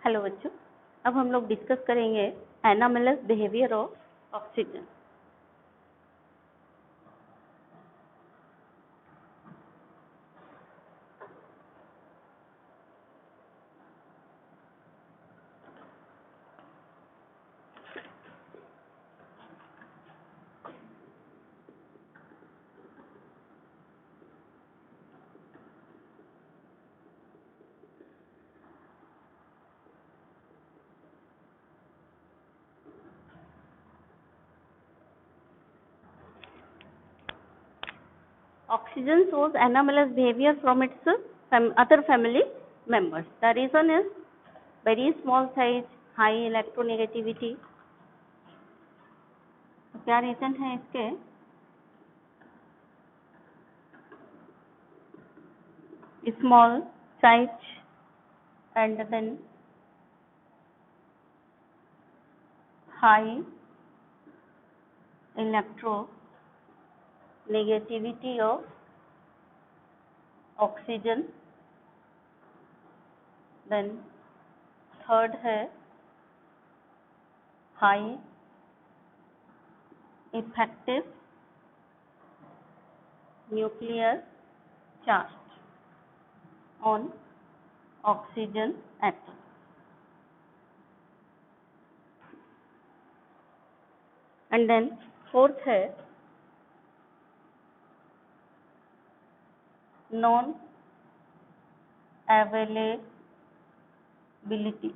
Hello बच्चों, अब हम लोग डिस्कस करेंगे anomalous behaviour of oxygen. Oxygen shows anomalous behavior from its other family members. The reason is very small size, high electronegativity. तो क्या reason है इसके? Small size and then high electronegativity of oxygen. Then third है high effective nuclear charge on oxygen atom. And then fourth है non availability,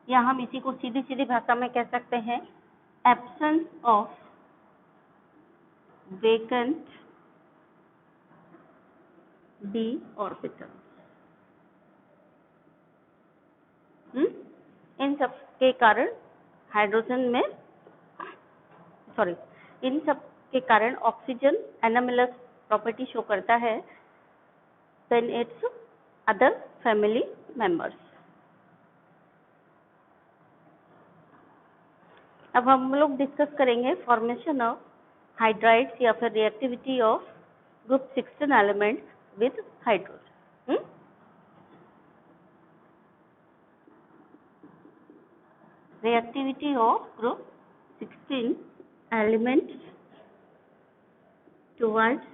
या हम इसी को सीधी सीधी भाषा में कह सकते हैं absence of vacant d orbital. इन सब के कारण हाइड्रोजन में इन सब के कारण ऑक्सीजन एनामेलस प्रॉपर्टी शो करता है then it's other family members. अब हम लोग डिस्कस करेंगे फॉर्मेशन ऑफ हाइड्राइड्स या फिर reactivity of group 16 elements with hydrogen. Reactivity of group 16 elements towards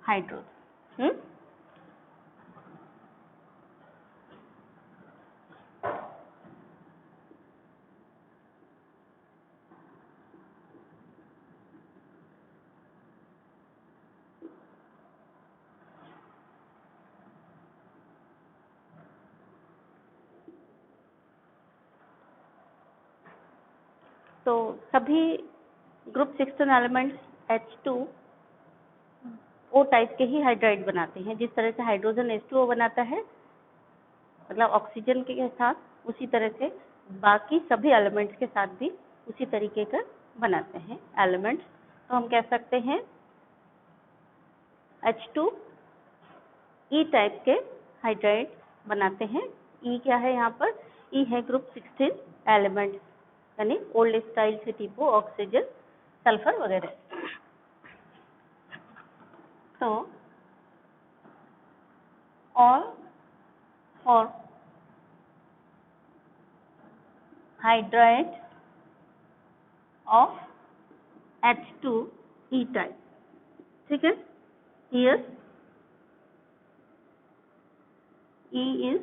hydrogen. तो सभी ग्रुप 16 एलिमेंट्स H2O टाइप के ही हाइड्राइड बनाते हैं। जिस तरह से हाइड्रोजन H2O बनाता है, मतलब ऑक्सीजन के साथ, उसी तरह से बाकी सभी एलिमेंट्स के साथ भी उसी तरीके का बनाते हैं एलिमेंट्स। तो हम कह सकते हैं H2E टाइप के हाइड्राइड बनाते हैं। E क्या है यहाँ पर? E है ग्रुप 16 एलिमेंट्स, यानी ओल्ड स्टाइल से टिपो, ऑक्सीजन, सल्फर वगैरह। तो all for hydride of H2E type, ठीक है। Here E is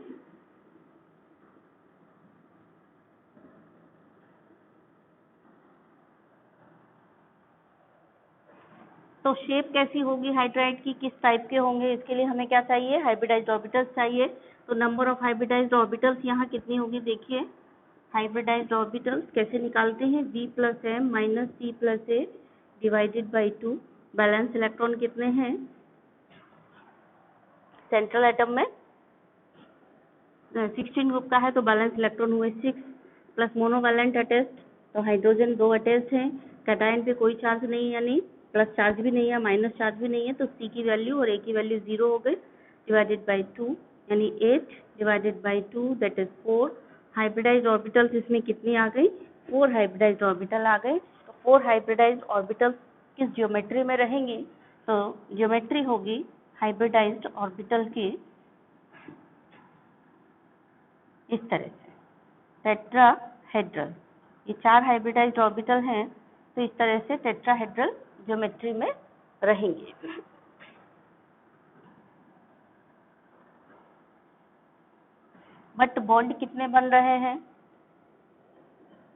तो शेप कैसी होगी हाइड्राइड की, किस टाइप के होंगे? इसके लिए हमें क्या चाहिए? हाइब्रिडाइज्ड ऑर्बिटल्स चाहिए। तो नंबर ऑफ हाइब्रिडाइज्ड ऑर्बिटल्स यहाँ कितनी होगी? देखिए हाइब्रिडाइज्ड ऑर्बिटल्स कैसे निकालते हैं? V + M - C + A divided by 2। Balance electron कितने हैं सेंट्रल एटम में? 16 ग्रुप का है तो बैलेंस इलेक्ट्रॉन हुए 6 प्लस मोनोवैलेंट अटैच्ड, तो हाइड्रोजन 2 अटैच्ड हैं। कैटायन पे कोई चार्ज नहीं है, यानी प्लस चार्ज भी नहीं है, माइनस चार्ज भी नहीं है, तो C की वैल्यू और A की वैल्यू 0 हो गई, डिवाइडेड बाई 2, यानी 8 divided by 2 that is 4। Hybridized orbitals इसमें कितनी आ गई? 4 हाइब्रिडाइज्ड ऑर्बिटल आ गए। तो 4 हाइब्रिडाइज्ड ऑर्बिटल्स किस ज्योमेट्री में रहेंगी? तो ज्योमेट्री होगी हाइब्रिडाइज्ड ऑर्बिटल की इस तरह से, टेट्राहेड्रल। ये 4 हाइब्रिडाइज्ड ऑर्बिटल हैं, तो इस तरह से टेट्राहेड्रल ज्योमेट्री में रहेंगे। बट बॉन्ड कितने बन रहे हैं?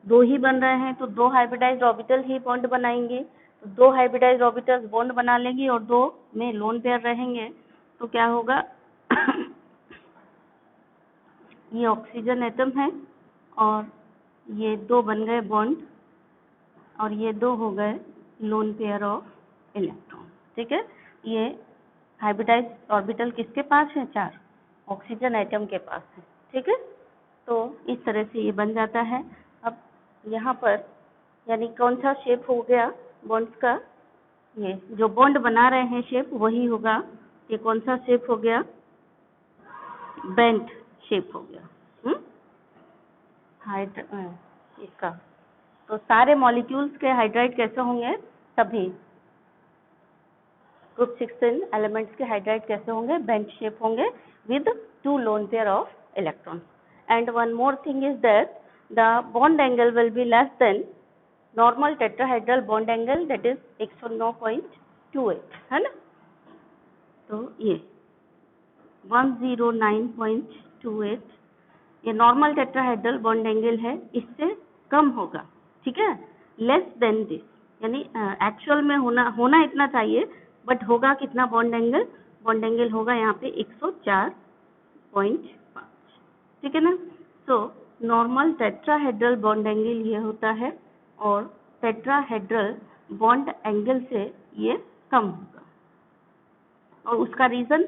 2 ही बन रहे हैं, तो 2 हाइब्रिडाइज्ड ऑर्बिटल ही बॉन्ड बनाएंगे। तो 2 हाइब्रिडाइज्ड ऑर्बिटल्स बॉन्ड बना लेंगी और 2 में लोन पेयर रहेंगे। तो क्या होगा ये ऑक्सीजन एटम है और ये 2 बन गए बॉन्ड और ये 2 हो गए लोन पेयर ऑफ इलेक्ट्रॉन। ठीक है, ये हाइब्रिडाइज्ड ऑर्बिटल किसके पास है? 4 ऑक्सीजन एटम के पास है। ठीक है, तो इस तरह से ये बन जाता है। अब यहाँ पर यानी कौन सा शेप हो गया बॉन्ड्स का? ये जो बॉन्ड बना रहे हैं शेप वही होगा। ये कौन सा शेप हो गया? बेंट शेप हो गया। इसका तो सारे मॉलिक्यूल्स के हाइड्राइड कैसे होंगे? सभी ग्रुप 16 एलिमेंट्स के हाइड्राइड कैसे होंगे? बेंट शेप होंगे with 2 lone pair of electrons. And one more thing is that the bond angle will be less than normal tetrahedral bond angle, that is 109.28 है ना। तो ये 109.28 ये नॉर्मल टेट्राहेड्रल बॉन्ड एंगल है, इससे कम होगा। ठीक है, लेस देन दिस यानी एक्चुअल में होना इतना चाहिए, बट होगा कितना बॉन्ड एंगल? बॉन्ड एंगल होगा यहाँ पे 104.5। ठीक है ना। So normal tetrahedral bond angle ये होता है और टेट्राहेड्रल बॉन्ड एंगल से ये कम होगा। और उसका रीजन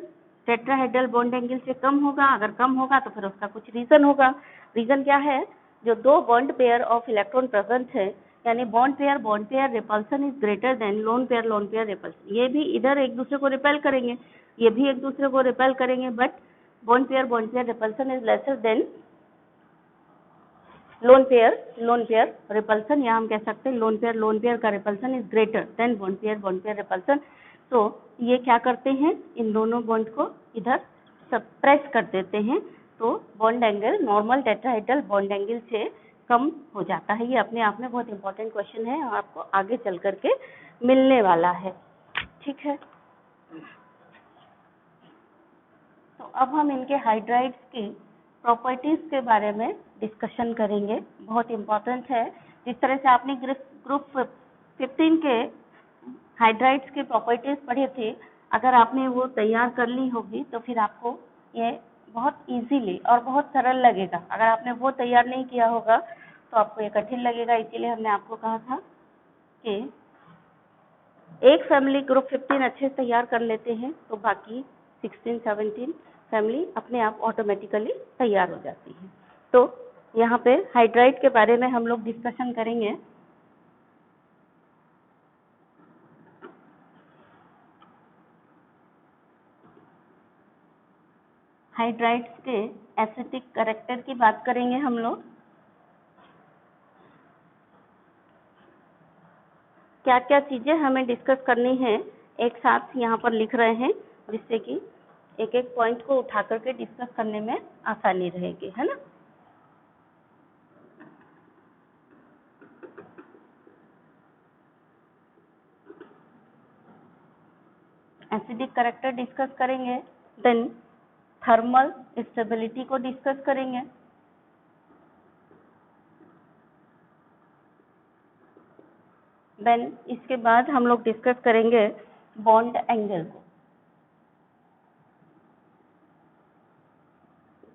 टेट्राहेड्रल बॉन्ड एंगल से कम होगा। अगर कम होगा तो फिर उसका कुछ रीजन होगा। रीजन क्या है? जो 2 bond pair of electron present है, यानी bond pair repulsion is greater than lone pair repulsion. ये भी इधर एक दूसरे को रिपेल करेंगे, ये भी एक दूसरे को रिपेल करेंगे, but bond pair repulsion is lesser than lone pair repulsion. या हम कह सकते हैं लोन पेयर का repulsion is greater than bond pair repulsion. तो ये क्या करते हैं? इन दोनों बॉन्ड को इधर सप्रेस कर देते हैं, तो bond angle normal tetrahedral bond angle से कम हो जाता है। ये अपने आप में बहुत इंपॉर्टेंट क्वेश्चन है और आपको आगे चल करके मिलने वाला है। ठीक है, तो अब हम इनके हाइड्राइड्स की प्रॉपर्टीज के बारे में डिस्कशन करेंगे। बहुत इंपॉर्टेंट है। जिस तरह से आपने ग्रुप 15 के हाइड्राइड्स की प्रॉपर्टीज पढ़ी थी, अगर आपने वो तैयार कर ली होगी तो फिर आपको ये बहुत इजीली और बहुत सरल लगेगा। अगर आपने वो तैयार नहीं किया होगा तो आपको ये कठिन लगेगा। इसीलिए हमने आपको कहा था कि एक फैमिली ग्रुप 15 अच्छे से तैयार कर लेते हैं तो बाकी 16, 17 फैमिली अपने आप ऑटोमेटिकली तैयार हो जाती है। तो यहाँ पे हाइड्राइड के बारे में हम लोग डिस्कशन करेंगे। हाइड्राइड्स के एसिटिक कैरेक्टर की बात करेंगे हम लोग। क्या क्या चीजें हमें डिस्कस करनी है एक साथ यहाँ पर लिख रहे हैं, जिससे कि एक एक पॉइंट को उठा करके डिस्कस करने में आसानी रहेगी, है ना। एसिडिक कैरेक्टर डिस्कस करेंगे, देन थर्मल स्टेबिलिटी को डिस्कस करेंगे, देन इसके बाद हम लोग डिस्कस करेंगे बॉन्ड एंगल को,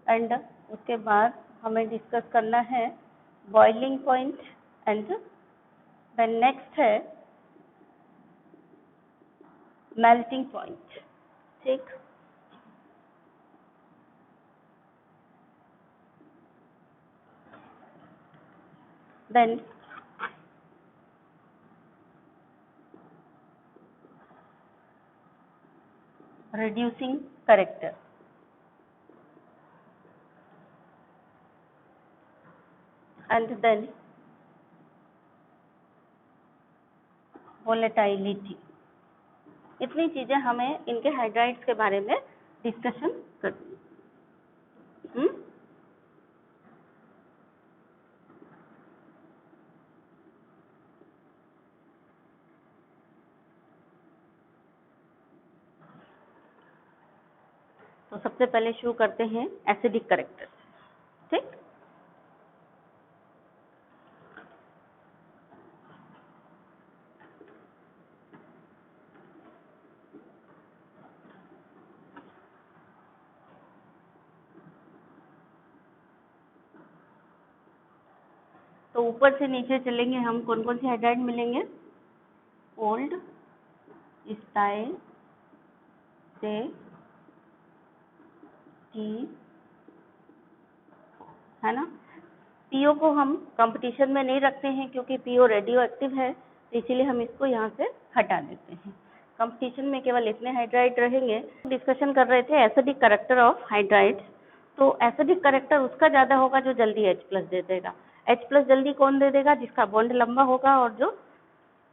एंड उसके बाद हमें डिस्कस करना है boiling point, and then next है मेल्टिंग पॉइंट। ठीक, then reducing character, and then volatility। इतनी चीजें हमें इनके हाइड्राइड्स के बारे में डिस्कशन करनी। तो सबसे पहले शुरू करते हैं एसिडिक कैरेक्टर, ठीक। तो ऊपर से नीचे चलेंगे हम, कौन कौन से हाइड्राइड मिलेंगे? ओल्ड, स्टाइल से टी, है ना। पीओ को हम कंपटीशन में नहीं रखते हैं क्योंकि पीओ रेडियो एक्टिव है, तो इसीलिए हम इसको यहाँ से हटा देते हैं। कंपटीशन में केवल इतने हाइड्राइड रहेंगे। डिस्कशन कर रहे थे एसिडिक कैरेक्टर ऑफ हाइड्राइड्स। तो एसिडिक कैरेक्टर उसका ज़्यादा होगा जो जल्दी H+ दे देगा। H+ जल्दी कौन दे देगा? जिसका बॉन्ड लंबा होगा और जो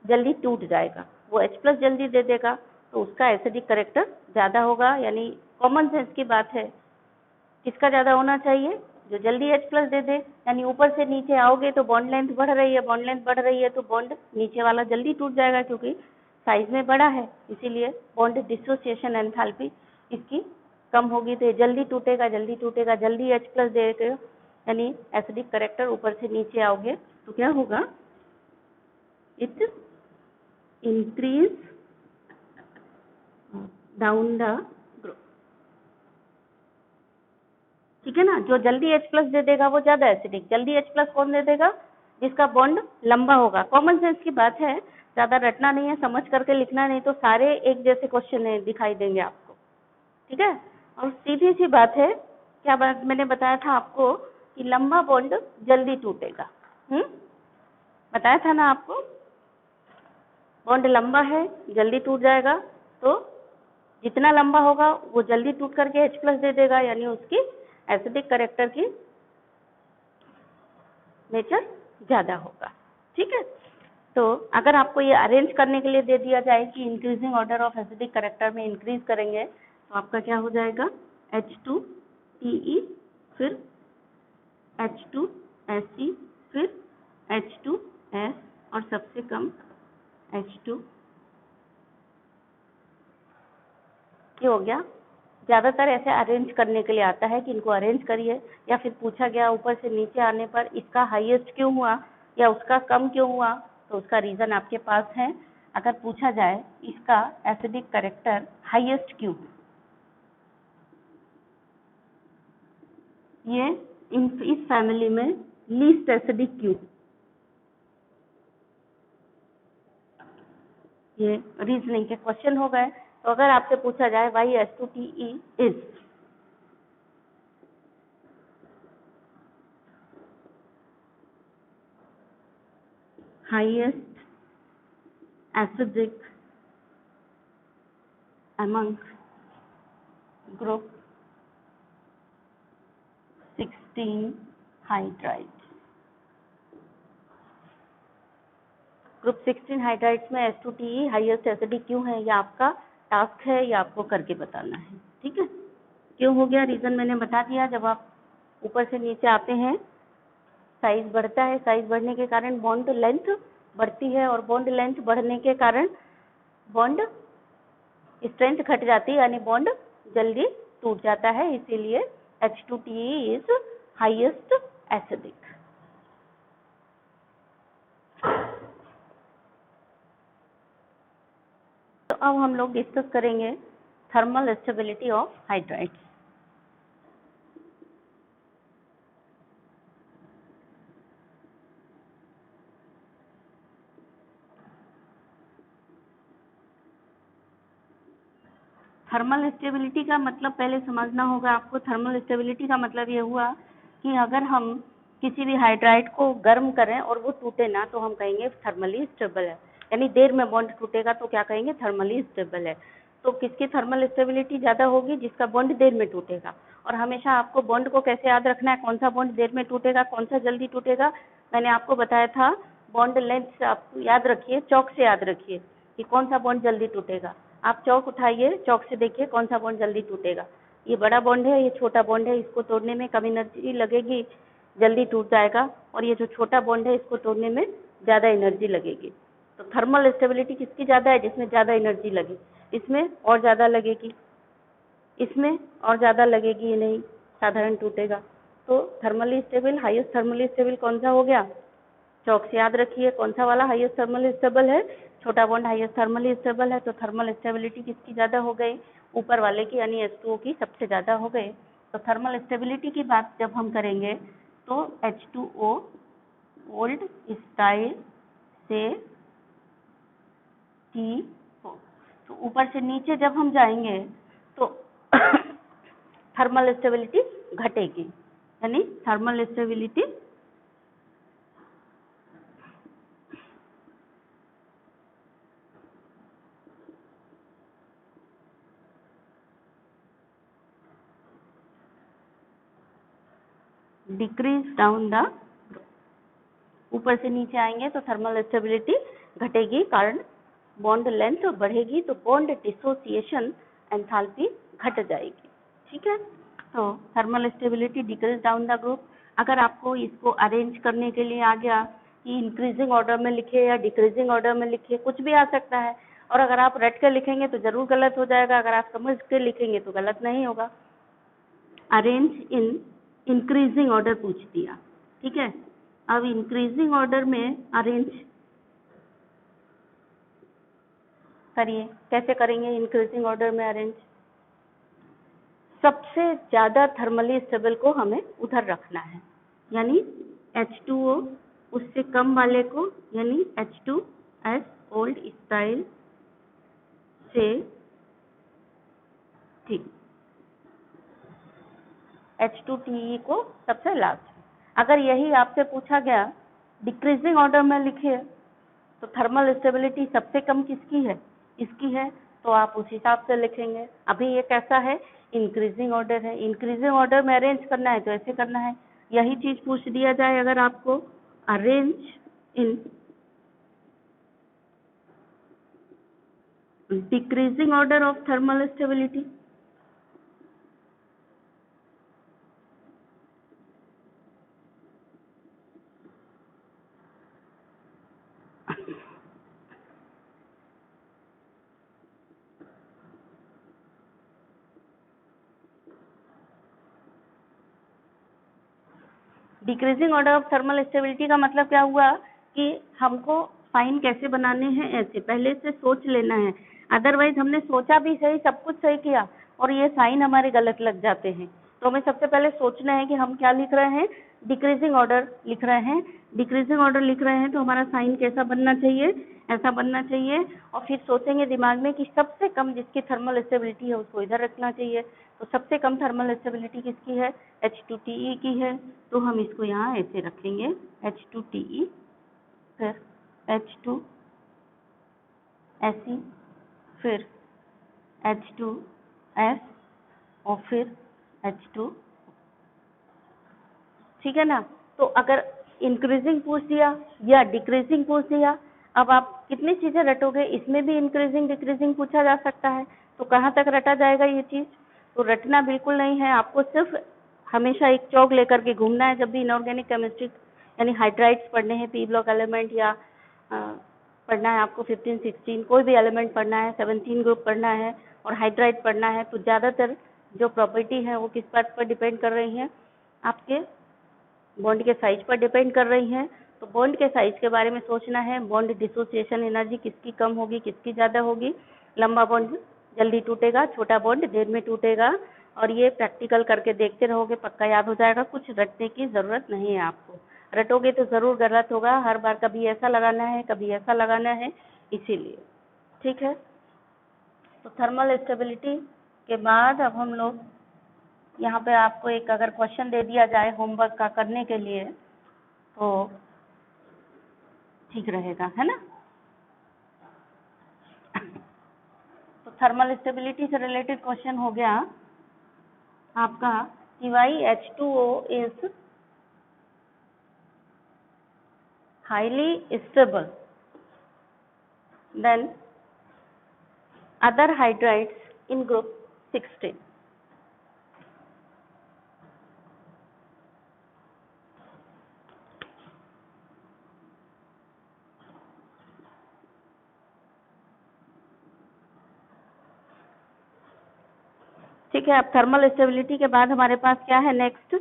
जल्दी टूट जाएगा, वो H+ जल्दी दे देगा, तो उसका एसिडिक कैरेक्टर ज़्यादा होगा। यानी कॉमन सेंस की बात है, किसका ज़्यादा होना चाहिए? जो जल्दी H+ दे दे। यानी ऊपर से नीचे आओगे तो बॉन्ड लेंथ बढ़ रही है, बॉन्ड लेंथ बढ़ रही है तो बॉन्ड नीचे वाला जल्दी टूट जाएगा क्योंकि साइज में बड़ा है, इसीलिए बॉन्ड डिसोसिएशन एंथैल्पी इसकी कम होगी, तो ये जल्दी टूटेगा, जल्दी टूटेगा, जल्दी H+ देगा। यानी एसिडिक कैरेक्टर ऊपर से नीचे आओगे तो क्या होगा? It increase down the group, ठीक है ना। जो जल्दी H+ दे देगा वो ज्यादा एसिडिक। जल्दी H+ कौन दे देगा? जिसका बॉन्ड लंबा होगा। कॉमन सेंस की बात है, ज्यादा रटना नहीं है, समझ करके लिखना, नहीं तो सारे एक जैसे क्वेश्चन है दिखाई देंगे आपको, ठीक है। और सीधी सी बात है, क्या बात मैंने बताया था आपको कि लंबा बॉन्ड जल्दी टूटेगा। बताया था ना आपको, बॉन्ड लंबा है जल्दी टूट जाएगा, तो जितना लंबा होगा वो जल्दी टूट करके H+ दे देगा, यानी उसकी एसिडिक कैरेक्टर की नेचर ज्यादा होगा, ठीक है। तो अगर आपको ये अरेंज करने के लिए दे दिया जाए कि increasing order of acidic character में इंक्रीज करेंगे, तो आपका क्या हो जाएगा? H2TE, फिर H2SE, फिर H2S और सबसे कम H2। ये हो गया। ज़्यादातर ऐसे अरेंज करने के लिए आता है कि इनको अरेंज करिए, या फिर पूछा गया ऊपर से नीचे आने पर इसका हाईएस्ट क्यों हुआ या उसका कम क्यों हुआ, तो उसका रीज़न आपके पास है। अगर पूछा जाए इसका एसिडिक कैरेक्टर हाईएस्ट क्यों, ये इस फैमिली में लीस्ट एसिडिक क्यों, ये रीजनिंग के क्वेश्चन हो गए। तो अगर आपसे पूछा जाए why H2TE is highest acidic among group 16 hydrides, group 16 hydrides में H2TE हाईएस्ट एसिडिक क्यों है, ये आपका टास्क है, ये आपको करके बताना है, ठीक है। क्यों हो गया, रीजन मैंने बता दिया। जब आप ऊपर से नीचे आते हैं साइज बढ़ता है, साइज बढ़ने के कारण बॉन्ड लेंथ बढ़ती है, और बॉन्ड लेंथ बढ़ने के कारण बॉन्ड स्ट्रेंथ घट जाती है, यानी बॉन्ड जल्दी टूट जाता है, इसीलिए H2TE इज हाईएस्ट एसिडिक। तो अब हम लोग डिस्कस करेंगे thermal stability of hydrides. Thermal stability का मतलब पहले समझना होगा आपको। थर्मल स्टेबिलिटी का मतलब ये हुआ कि अगर हम किसी भी हाइड्राइड को गर्म करें और वो टूटे ना, तो हम कहेंगे थर्मली स्टेबल है। यानी देर में बॉन्ड टूटेगा तो क्या कहेंगे? थर्मली स्टेबल है। तो किसकी थर्मल स्टेबिलिटी ज़्यादा होगी? जिसका बॉन्ड देर में टूटेगा। और हमेशा आपको बॉन्ड को कैसे याद रखना है, कौन सा बॉन्ड देर में टूटेगा, कौन सा जल्दी टूटेगा। मैंने आपको बताया था बॉन्ड लेंथ आप याद रखिए, चौक से याद रखिए कि कौन सा बॉन्ड जल्दी टूटेगा। आप चौक उठाइए, चौक से देखिए कौन सा बॉन्ड जल्दी टूटेगा। ये बड़ा बॉन्ड है, ये छोटा बॉन्ड है, इसको तोड़ने में कम एनर्जी लगेगी, जल्दी टूट जाएगा। और ये जो छोटा बॉन्ड है इसको तोड़ने में ज़्यादा एनर्जी लगेगी। तो थर्मल स्टेबिलिटी किसकी ज़्यादा है? जिसमें ज़्यादा एनर्जी लगे। इसमें और ज़्यादा लगेगी, इसमें और ज़्यादा लगेगी, ये नहीं साधारण टूटेगा। तो thermally stable, highest thermally stable कौन सा हो गया? चौक से याद रखिए कौन सा वाला हाईएस्ट थर्मली स्टेबल है? छोटा बॉन्ड हाईएस्ट थर्मली स्टेबल है। तो थर्मल स्टेबिलिटी किसकी ज़्यादा हो गई? ऊपर वाले की, यानी H2O की सबसे ज़्यादा हो गई। तो थर्मल स्टेबिलिटी की बात जब हम करेंगे तो H2O ओल्ड स्टाइल से T4। तो ऊपर से नीचे जब हम जाएंगे तो थर्मल स्टेबिलिटी घटेगी, यानी thermal stability decrease down the, ऊपर से नीचे आएंगे तो थर्मल स्टेबिलिटी घटेगी, कारण बॉन्ड लेंथ बढ़ेगी तो बॉन्ड डिसोसिएशन एंथैल्पी घट जाएगी। ठीक है, तो thermal stability decrease down the group. अगर आपको इसको अरेंज करने के लिए आ गया कि इंक्रीजिंग ऑर्डर में लिखे या डिक्रीजिंग ऑर्डर में लिखे, कुछ भी आ सकता है। और अगर आप रट के लिखेंगे तो जरूर गलत हो जाएगा, अगर आप समझ के लिखेंगे तो गलत नहीं होगा। अरेंज इन इंक्रीजिंग ऑर्डर पूछ दिया, ठीक है। अब इंक्रीजिंग ऑर्डर में अरेंज करिए, कैसे करेंगे इंक्रीजिंग ऑर्डर में अरेंज? सबसे ज्यादा थर्मली स्टेबल को हमें उधर रखना है, यानी H2O, उससे कम वाले को यानी H2S ओल्ड स्टाइल से ठीक, H2TE को सबसे लास्ट। अगर यही आपसे पूछा गया डिक्रीजिंग ऑर्डर में लिखिए तो थर्मल स्टेबिलिटी सबसे कम किसकी है? इसकी है, तो आप उस हिसाब से लिखेंगे। अभी ये कैसा है? इंक्रीजिंग ऑर्डर है। इंक्रीजिंग ऑर्डर में अरेंज करना है तो ऐसे करना है। यही चीज पूछ दिया जाए अगर आपको, arrange in decreasing order of thermal stability, decreasing order of thermal stability का मतलब क्या हुआ कि हमको साइन कैसे बनाने हैं, ऐसे पहले से सोच लेना है। अदरवाइज हमने सोचा भी सही, सब कुछ सही किया और ये साइन हमारे गलत लग जाते हैं। तो हमें सबसे पहले सोचना है कि हम क्या लिख रहे हैं, डिक्रीजिंग ऑर्डर लिख रहे हैं। डिक्रीजिंग ऑर्डर लिख रहे हैं तो हमारा साइन कैसा बनना चाहिए? ऐसा बनना चाहिए। और फिर सोचेंगे दिमाग में कि सबसे कम जिसकी थर्मल स्टेबिलिटी है उसको इधर रखना चाहिए। तो सबसे कम थर्मल स्टेबिलिटी किसकी है? H2TE की है, तो हम इसको यहाँ ऐसे रखेंगे H2TE, फिर H2SE, फिर H2S और फिर H2। ठीक है ना। तो अगर इंक्रीजिंग पूछ दिया या डिक्रीजिंग पूछ दिया, अब आप कितनी चीजें रटोगे? इसमें भी इंक्रीजिंग डिक्रीजिंग पूछा जा सकता है, तो कहाँ तक रटा जाएगा ये चीज? तो रटना बिल्कुल नहीं है, आपको सिर्फ हमेशा एक चौक लेकर के घूमना है। जब भी इनऑर्गेनिक केमिस्ट्री यानी हाइड्राइड्स पढ़ने हैं, पी ब्लॉक एलिमेंट या पढ़ना है आपको 15, 16 कोई भी एलिमेंट पढ़ना है, 17 ग्रुप पढ़ना है और हाइड्राइड पढ़ना है, तो ज़्यादातर जो प्रॉपर्टी है वो किस बात पर डिपेंड कर रही है? आपके बॉन्ड के साइज पर डिपेंड कर रही हैं। तो बॉन्ड के साइज के बारे में सोचना है, बॉन्ड डिसोसिएशन एनर्जी किसकी कम होगी, किसकी ज़्यादा होगी। लंबा बॉन्ड जल्दी टूटेगा, छोटा बॉन्ड देर में टूटेगा। और ये प्रैक्टिकल करके देखते रहोगे, पक्का याद हो जाएगा, कुछ रटने की ज़रूरत नहीं है आपको। रटोगे तो ज़रूर गलत होगा, हर बार कभी ऐसा लगाना है, कभी ऐसा लगाना है, इसीलिए। ठीक है, तो थर्मल स्टेबिलिटी के बाद अब हम लोग यहाँ पे आपको एक अगर क्वेश्चन दे दिया जाए होमवर्क का करने के लिए तो ठीक रहेगा, है ना। तो थर्मल स्टेबिलिटी से रिलेटेड क्वेश्चन हो गया आपका कि why H2O is highly stable than other hydrides in group 16. ठीक है, अब थर्मल स्टेबिलिटी के बाद हमारे पास क्या है नेक्स्ट,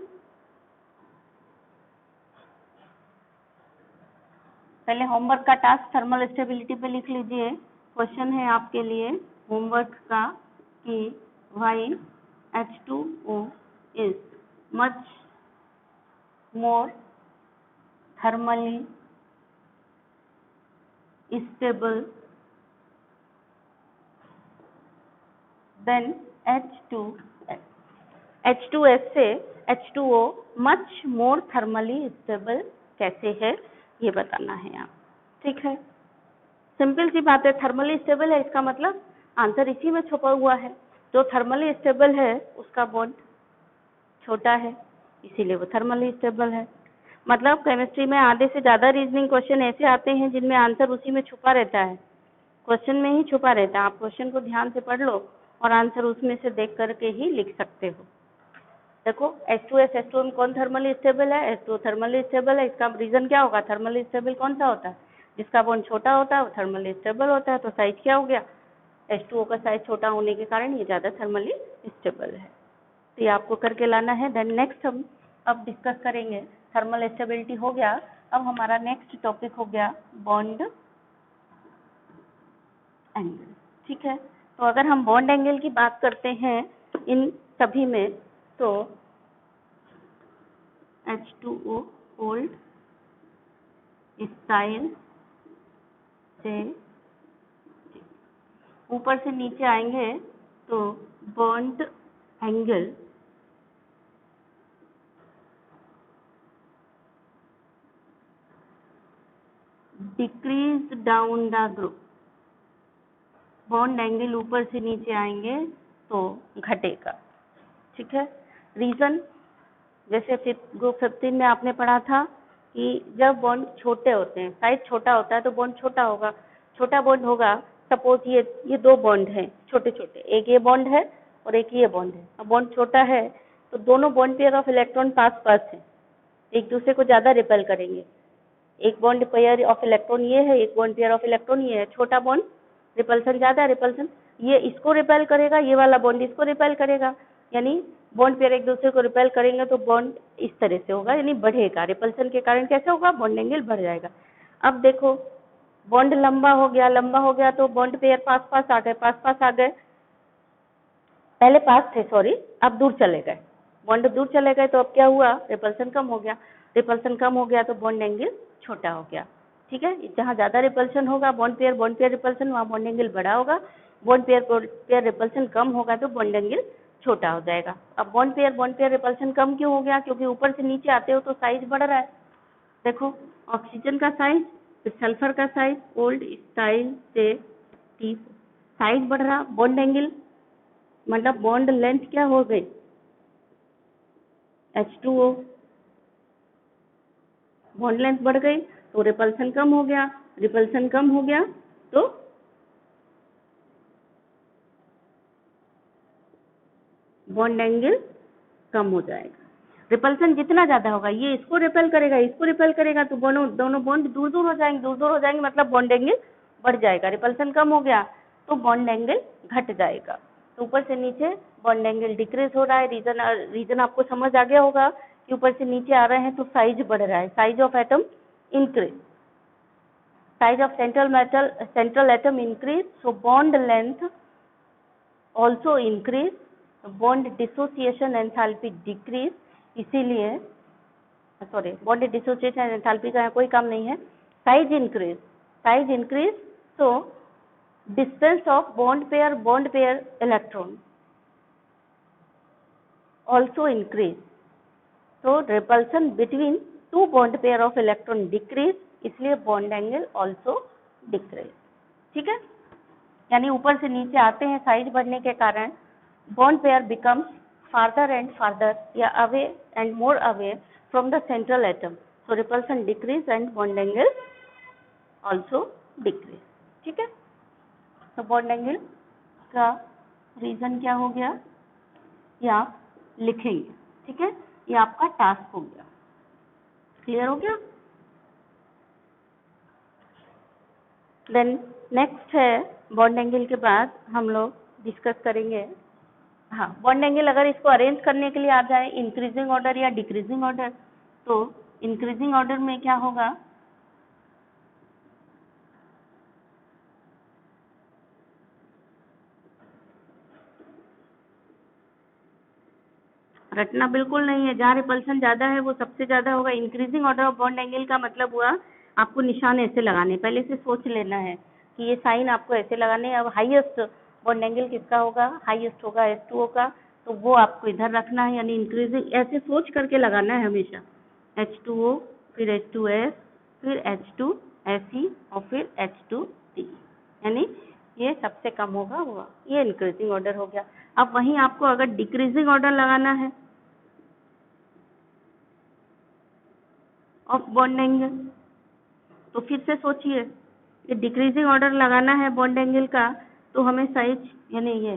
पहले होमवर्क का टास्क थर्मल स्टेबिलिटी पे लिख लीजिए। क्वेश्चन है आपके लिए होमवर्क का कि why H2O is much more thermally stable then H2S से H2O much more thermally stable कैसे है ये बताना है आप। ठीक है, सिंपल सी बात है, थर्मली स्टेबल है इसका मतलब आंसर इसी में छुपा हुआ है। जो थर्मली स्टेबल है उसका बॉन्ड छोटा है, इसीलिए वो थर्मली स्टेबल है। मतलब केमिस्ट्री में आधे से ज्यादा रीजनिंग क्वेश्चन ऐसे आते हैं जिनमें आंसर उसी में छुपा रहता है, क्वेश्चन में ही छुपा रहता है। आप क्वेश्चन को ध्यान से पढ़ लो और आंसर उसमें से देख करके ही लिख सकते हो। देखो H2S H2O में कौन थर्मली स्टेबल है, H2O थर्मली स्टेबल है। इसका रीजन क्या होगा, थर्मली स्टेबल कौन सा होता है, जिसका बॉन्ड छोटा होता है वो थर्मली स्टेबल होता है। तो साइज क्या हो गया, H2O का साइज छोटा होने के कारण ये ज्यादा थर्मली स्टेबल है। तो ये आपको करके लाना है। देन नेक्स्ट हम अब डिस्कस करेंगे, थर्मल स्टेबिलिटी हो गया, अब हमारा नेक्स्ट टॉपिक हो गया बॉन्ड एंगल। ठीक है, तो अगर हम बॉन्ड एंगल की बात करते हैं इन सभी में, तो H2O ओल्ड स्टाइल से ऊपर से नीचे आएंगे तो bond angle decrease down the group. Bond angle ऊपर से नीचे आएंगे तो घटेगा। ठीक है, रीजन जैसे ग्रुप 15 में आपने पढ़ा था कि जब बॉन्ड छोटे होते हैं, साइज छोटा होता है तो बॉन्ड छोटा होगा। छोटा बॉन्ड होगा, सपोज ये दो बॉन्ड हैं छोटे छोटे, एक ये बॉन्ड है और एक ये बॉन्ड है। अब बॉन्ड छोटा है तो दोनों बॉन्ड पेयर ऑफ इलेक्ट्रॉन पास पास है, एक दूसरे को ज्यादा रिपेल करेंगे। एक बॉन्ड पेयर ऑफ इलेक्ट्रॉन ये है, एक बॉन्ड पेयर ऑफ इलेक्ट्रॉन ये है। छोटा बॉन्ड रिपल्सन ज्यादा है, रिपल्सन ये इसको रिपेल करेगा, ये वाला बॉन्ड इसको रिपेल करेगा, यानी बॉन्ड पेयर एक दूसरे को रिपेल करेंगे तो बॉन्ड इस तरह से होगा, यानी बढ़ेगा। रिपल्सन के कारण कैसे होगा, बॉन्ड एंगल बढ़ जाएगा। अब देखो बॉन्ड लंबा हो गया तो बॉन्ड पेयर पास पास आ गए, पहले पास थे सॉरी, अब दूर चले गए, बॉन्ड दूर चले गए तो अब क्या हुआ, रिपल्सन कम हो गया। रिपल्सन कम हो गया तो बॉन्ड एंगल छोटा हो गया। ठीक है, जहाँ ज्यादा रिपल्सन होगा बॉन्ड पेयर रिपल्सन, वहाँ बॉन्ड एंगल बड़ा होगा। बॉन्ड पेयर रिपल्सन कम होगा तो बॉन्ड एंगल छोटा हो जाएगा। अब बॉन्ड पेयर रिपल्सन कम क्यों हो गया, क्योंकि ऊपर से नीचे आते हो तो साइज बढ़ रहा है। देखो ऑक्सीजन का साइज, फिर सल्फर का साइज, ओल्ड स्टाइल से साइज बढ़ रहा, बॉन्ड एंगल मतलब बॉन्ड लेंथ क्या हो गई, H2O बॉन्ड लेंथ बढ़ गई तो रिपल्सन कम हो गया, रिपल्सन कम हो गया तो बॉन्ड एंगल कम हो जाएगा। रिपल्सन जितना ज्यादा होगा, ये इसको रिपेल करेगा तो दोनों बॉन्ड दूर दूर हो जाएंगे, मतलब बॉन्ड एंगल बढ़ जाएगा। रिपल्सन कम हो गया तो बॉन्ड एंगल घट जाएगा। तो ऊपर से नीचे बॉन्ड एंगल डिक्रीज हो रहा है। रीजन आपको समझ आ गया होगा कि ऊपर से नीचे आ रहे हैं तो साइज बढ़ रहा है, size of atom increase, size of central atom increase, so bond length also increase, bond dissociation enthalpy decrease, इसीलिए सॉरी बॉन्ड डिसोसिएशन एंथैल्पी का कोई काम नहीं है। Size increase so distance of bond pair electron also increase, so repulsion between two bond pair of electron decrease, इसलिए bond angle also decrease। ठीक है, यानी ऊपर से नीचे आते हैं साइज बढ़ने के कारण bond pair becomes farther and farther या away and more away from the central atom, so repulsion decrease and bond angle also decrease। ठीक है, तो bond angle इसका रीजन क्या हो गया, ये आप लिखेंगे, ठीक है, ये आपका टास्क हो गया। क्लियर हो गया? देन नेक्स्ट है बॉन्ड एंगल के बाद हम लोग डिस्कस करेंगे, हाँ, बॉन्ड एंगल अगर इसको अरेंज करने के लिए आ जाए इंक्रीजिंग ऑर्डर या डिक्रीजिंग ऑर्डर, तो इंक्रीजिंग ऑर्डर में क्या होगा, रटना बिल्कुल नहीं है, जहाँ रिपल्सन ज्यादा है वो सबसे ज्यादा होगा। Increasing order of bond angle का मतलब हुआ आपको निशान ऐसे लगाने, पहले से सोच लेना है कि ये साइन आपको ऐसे लगाने हैं। अब हाईएस्ट बॉन्ड एंगल किसका होगा, हाईएस्ट होगा H2O का, तो वो आपको इधर रखना है, यानी इंक्रीजिंग ऐसे सोच करके लगाना है हमेशा, H2O फिर H2S फिर H2Se और फिर H2T, यानी ये सबसे कम होगा हुआ, ये इंक्रीजिंग ऑर्डर हो गया। अब वहीं आपको अगर डिक्रीजिंग ऑर्डर लगाना है ऑफ बॉन्ड एंगल, तो फिर से सोचिए कि डिक्रीजिंग ऑर्डर लगाना है बॉन्ड एंगल का, तो हमें साइज यानी ये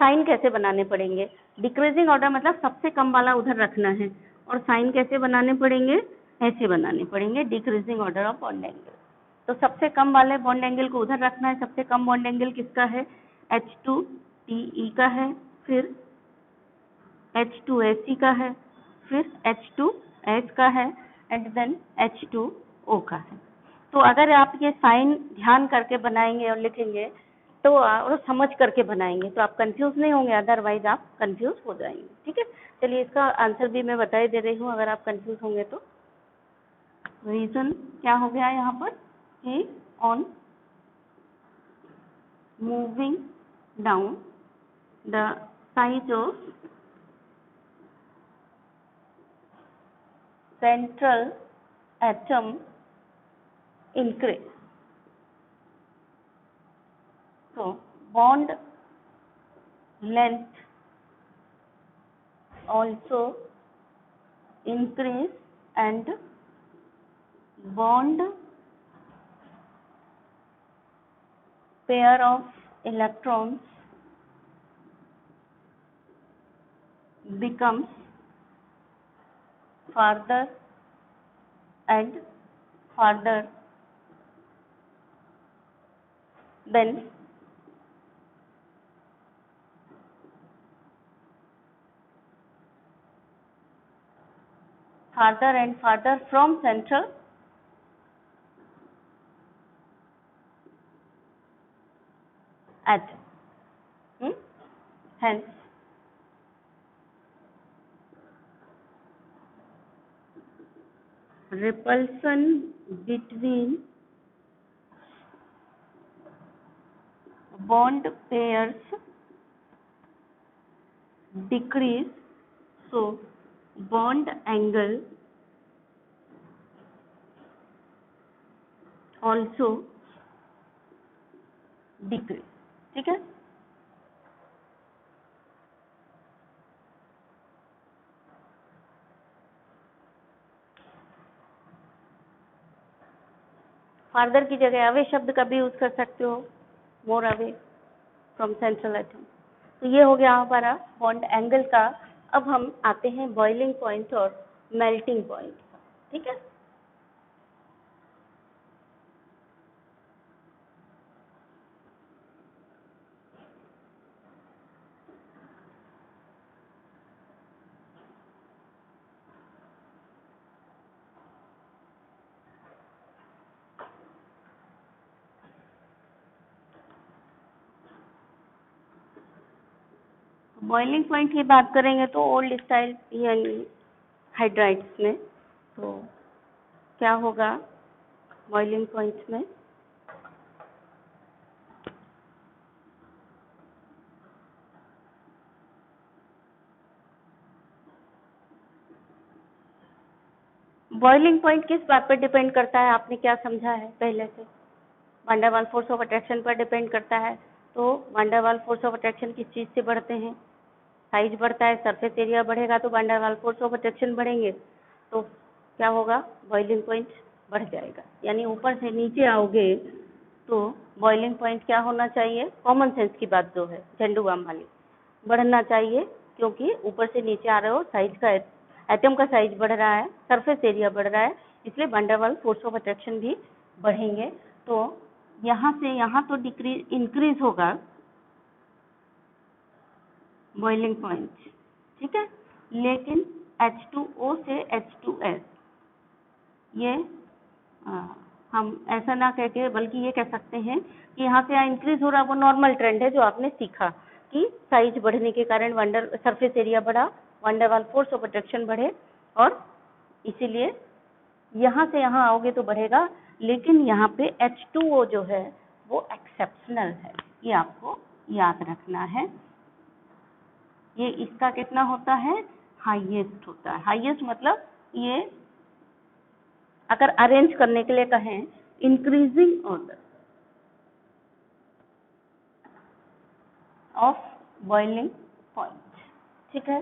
साइन कैसे बनाने पड़ेंगे। डिक्रीजिंग ऑर्डर मतलब सबसे कम वाला उधर रखना है, और साइन कैसे बनाने पड़ेंगे, ऐसे बनाने पड़ेंगे decreasing order of bond angle. तो सबसे कम वाले बॉन्ड एंगल को उधर रखना है। सबसे कम बॉन्ड एंगल किसका है, H2TE का है, फिर H2Se का है, फिर H2S का है, एंड देन H2O का है। तो अगर आप ये साइन ध्यान करके बनाएंगे और लिखेंगे तो और समझ करके बनाएंगे तो आप कंफ्यूज नहीं होंगे, अदरवाइज आप कंफ्यूज हो जाएंगे, ठीक है। चलिए इसका आंसर भी मैं बता ही दे रही हूँ अगर आप कंफ्यूज होंगे तो। रीजन क्या हो गया यहाँ पर कि on moving down the size of central atom increase. So bond length also increase and bond pair of electrons becomes farther and farther then farther and farther from central atom. Hence repulsion between bond pairs decrease, so bond angle also decrease, ठीक है। Farther की जगह away शब्द का भी use कर सकते हो, मोर अवे फ्रॉम सेंट्रल एटम। तो ये हो गया हमारा बॉन्ड एंगल का। अब हम आते हैं बॉइलिंग पॉइंट और मेल्टिंग पॉइंट, ठीक है। बॉइलिंग पॉइंट की बात करेंगे तो ओल्ड स्टाइल यानी हाइड्राइड्स में तो क्या होगा बॉइलिंग पॉइंट में, बॉइलिंग पॉइंट किस बात पर डिपेंड करता है, आपने क्या समझा है पहले से, van der Waals force of attraction पर डिपेंड करता है। तो van der Waals force of attraction किस चीज़ से बढ़ते हैं, साइज बढ़ता है, सरफेस एरिया बढ़ेगा तो van der Waals force of attraction बढ़ेंगे, तो क्या होगा बॉइलिंग पॉइंट बढ़ जाएगा। यानी ऊपर से नीचे आओगे तो बॉइलिंग पॉइंट क्या होना चाहिए, कॉमन सेंस की बात जो है झंडूबाम वाली, बढ़ना चाहिए, क्योंकि ऊपर से नीचे आ रहे हो, साइज का एटम का साइज बढ़ रहा है, सरफेस एरिया बढ़ रहा है, इसलिए van der Waals force of attraction भी बढ़ेंगे। तो यहाँ से यहाँ तो इंक्रीज होगा बॉइलिंग पॉइंट, ठीक है, लेकिन H2O से H2S ये हम ऐसा ना कह के बल्कि ये कह सकते हैं कि यहाँ से यहाँ इंक्रीज हो रहा, वो नॉर्मल ट्रेंड है जो आपने सीखा कि साइज बढ़ने के कारण सरफेस एरिया बढ़ा, van der Waals force of attraction बढ़े, और इसीलिए यहाँ से यहाँ आओगे तो बढ़ेगा, लेकिन यहाँ पे H2O जो है वो एक्सेप्शनल है, ये आपको याद रखना है। ये इसका कितना होता है, हाईएस्ट होता है। हाईएस्ट मतलब ये अगर अरेंज करने के लिए कहें, increasing order of boiling point, ठीक है,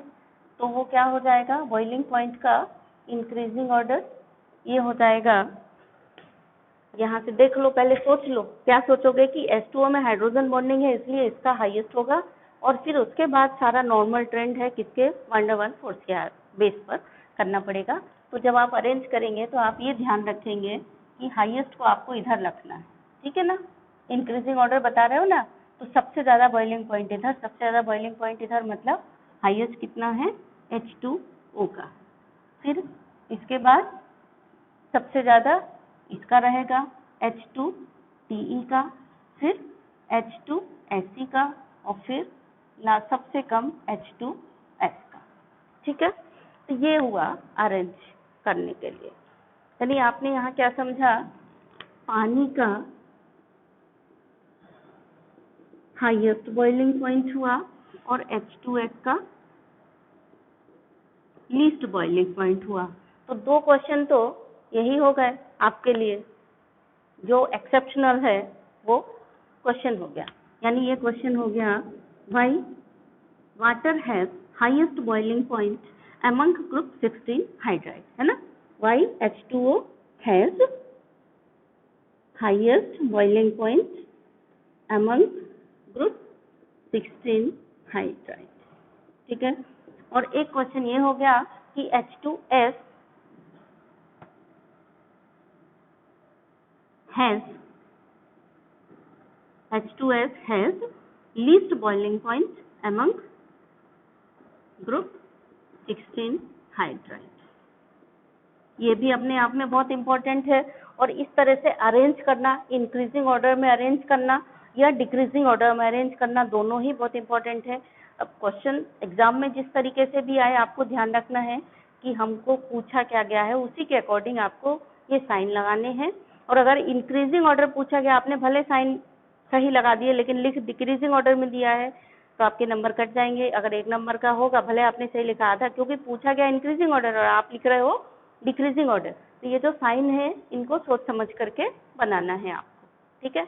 तो वो क्या हो जाएगा, बॉइलिंग पॉइंट का इंक्रीजिंग ऑर्डर ये हो जाएगा, यहाँ से देख लो, पहले सोच लो, क्या सोचोगे कि H2O में हाइड्रोजन बॉन्डिंग है इसलिए इसका हाईएस्ट होगा, और फिर उसके बाद सारा नॉर्मल ट्रेंड है किसके, वैन डेर वाल्स फोर्स के बेस पर करना पड़ेगा। तो जब आप अरेंज करेंगे तो आप ये ध्यान रखेंगे कि हाईएस्ट को आपको इधर रखना है, ठीक है ना, इंक्रीजिंग ऑर्डर बता रहे हो ना, तो सबसे ज़्यादा बॉइलिंग पॉइंट इधर, सबसे ज़्यादा बॉइलिंग पॉइंट इधर, मतलब हाईएस्ट कितना है, H2O का, फिर इसके बाद सबसे ज़्यादा इसका रहेगा H2TE का, फिर H2SE का, और फिर सबसे कम H2S का, ठीक है। तो ये हुआ अरेंज करने के लिए। यानी आपने यहाँ क्या समझा, पानी का हाईएस्ट बॉइलिंग पॉइंट हुआ और H2S का लीस्ट बॉइलिंग पॉइंट हुआ। तो दो क्वेश्चन तो यही हो गए आपके लिए, जो एक्सेप्शनल है वो क्वेश्चन हो गया। यानी ये क्वेश्चन हो गया, why water has highest boiling point among group 16 hydride, है ना, why H2O has highest boiling point among group 16 hydride, ठीक है। और एक क्वेश्चन ये हो गया कि H2S has least boiling point among group 16 hydride। ये भी अपने आप में बहुत इंपॉर्टेंट है, और इस तरह से अरेंज करना, इंक्रीजिंग ऑर्डर में अरेंज करना या डिक्रीजिंग ऑर्डर में अरेंज करना, दोनों ही बहुत इंपॉर्टेंट है। अब क्वेश्चन एग्जाम में जिस तरीके से भी आए, आपको ध्यान रखना है कि हमको पूछा क्या गया है, उसी के अकॉर्डिंग आपको ये साइन लगाने हैं। और अगर इंक्रीजिंग ऑर्डर पूछा गया, आपने भले साइन सही लगा दिए लेकिन लिख डिक्रीजिंग ऑर्डर में दिया है, तो आपके नंबर कट जाएंगे। अगर 1 नंबर का होगा, भले आपने सही लिखा आधा, क्योंकि पूछा गया इंक्रीजिंग ऑर्डर और आप लिख रहे हो डिक्रीजिंग ऑर्डर। तो ये जो साइन है इनको सोच समझ करके बनाना है आपको, ठीक है।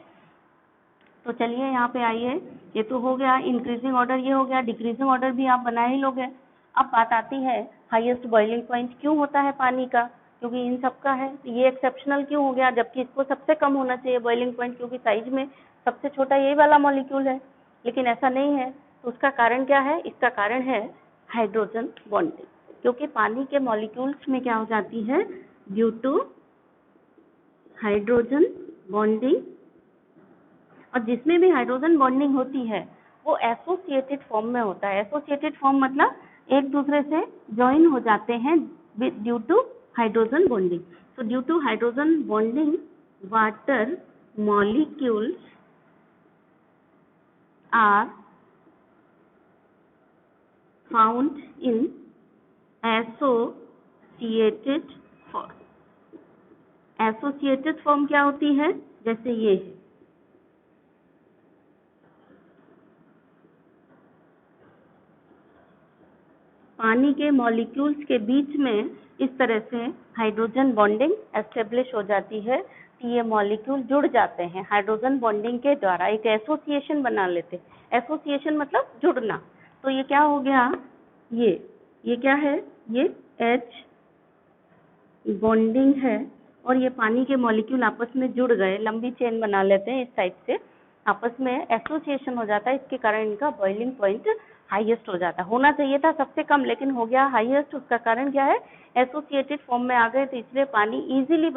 तो चलिए यहाँ पे आइए, ये तो हो गया इंक्रीजिंग ऑर्डर, ये हो गया, डिक्रीजिंग ऑर्डर भी आप बना ही लोगे। अब बात आती है हाईएस्ट बॉइलिंग पॉइंट क्यों होता है पानी का, क्योंकि इन सबका है, तो ये एक्सेप्शनल क्यों हो गया, जबकि इसको सबसे कम होना चाहिए बॉइलिंग पॉइंट, क्योंकि साइज में सबसे छोटा यही वाला मॉलिक्यूल है, लेकिन ऐसा नहीं है। तो उसका कारण क्या है, इसका कारण है हाइड्रोजन बॉन्डिंग, क्योंकि पानी के मॉलिक्यूल्स में क्या हो जाती है, ड्यू टू हाइड्रोजन बॉन्डिंग, और जिसमें भी हाइड्रोजन बॉन्डिंग होती है वो एसोसिएटेड फॉर्म में होता है। एसोसिएटेड फॉर्म मतलब एक दूसरे से ज्वाइन हो जाते हैं due to hydrogen bonding. So due to hydrogen bonding water molecules are found in associated form. Associated form क्या होती है, जैसे ये है, पानी के मॉलिक्यूल्स के बीच में इस तरह से हाइड्रोजन बॉन्डिंग एस्टेब्लिश हो जाती है कि ये मॉलिक्यूल जुड़ जाते हैं हाइड्रोजन बॉन्डिंग के द्वारा, एक एसोसिएशन बना लेते हैं। एसोसिएशन मतलब जुड़ना। तो ये क्या हो गया, ये क्या है, ये H बॉन्डिंग है और ये पानी के मॉलिक्यूल आपस में जुड़ गए, लंबी चेन बना लेते हैं इस टाइप से, आपस में एसोसिएशन हो जाता है, इसके कारण इनका बॉइलिंग पॉइंट हाईएस्ट हो जाता है। होना चाहिए था सबसे कम, लेकिन हो गया हाईएस्ट। उसका कारण क्या है? एसोसिएटेड फॉर्म में आ गए, तो इसलिए पानी इजीली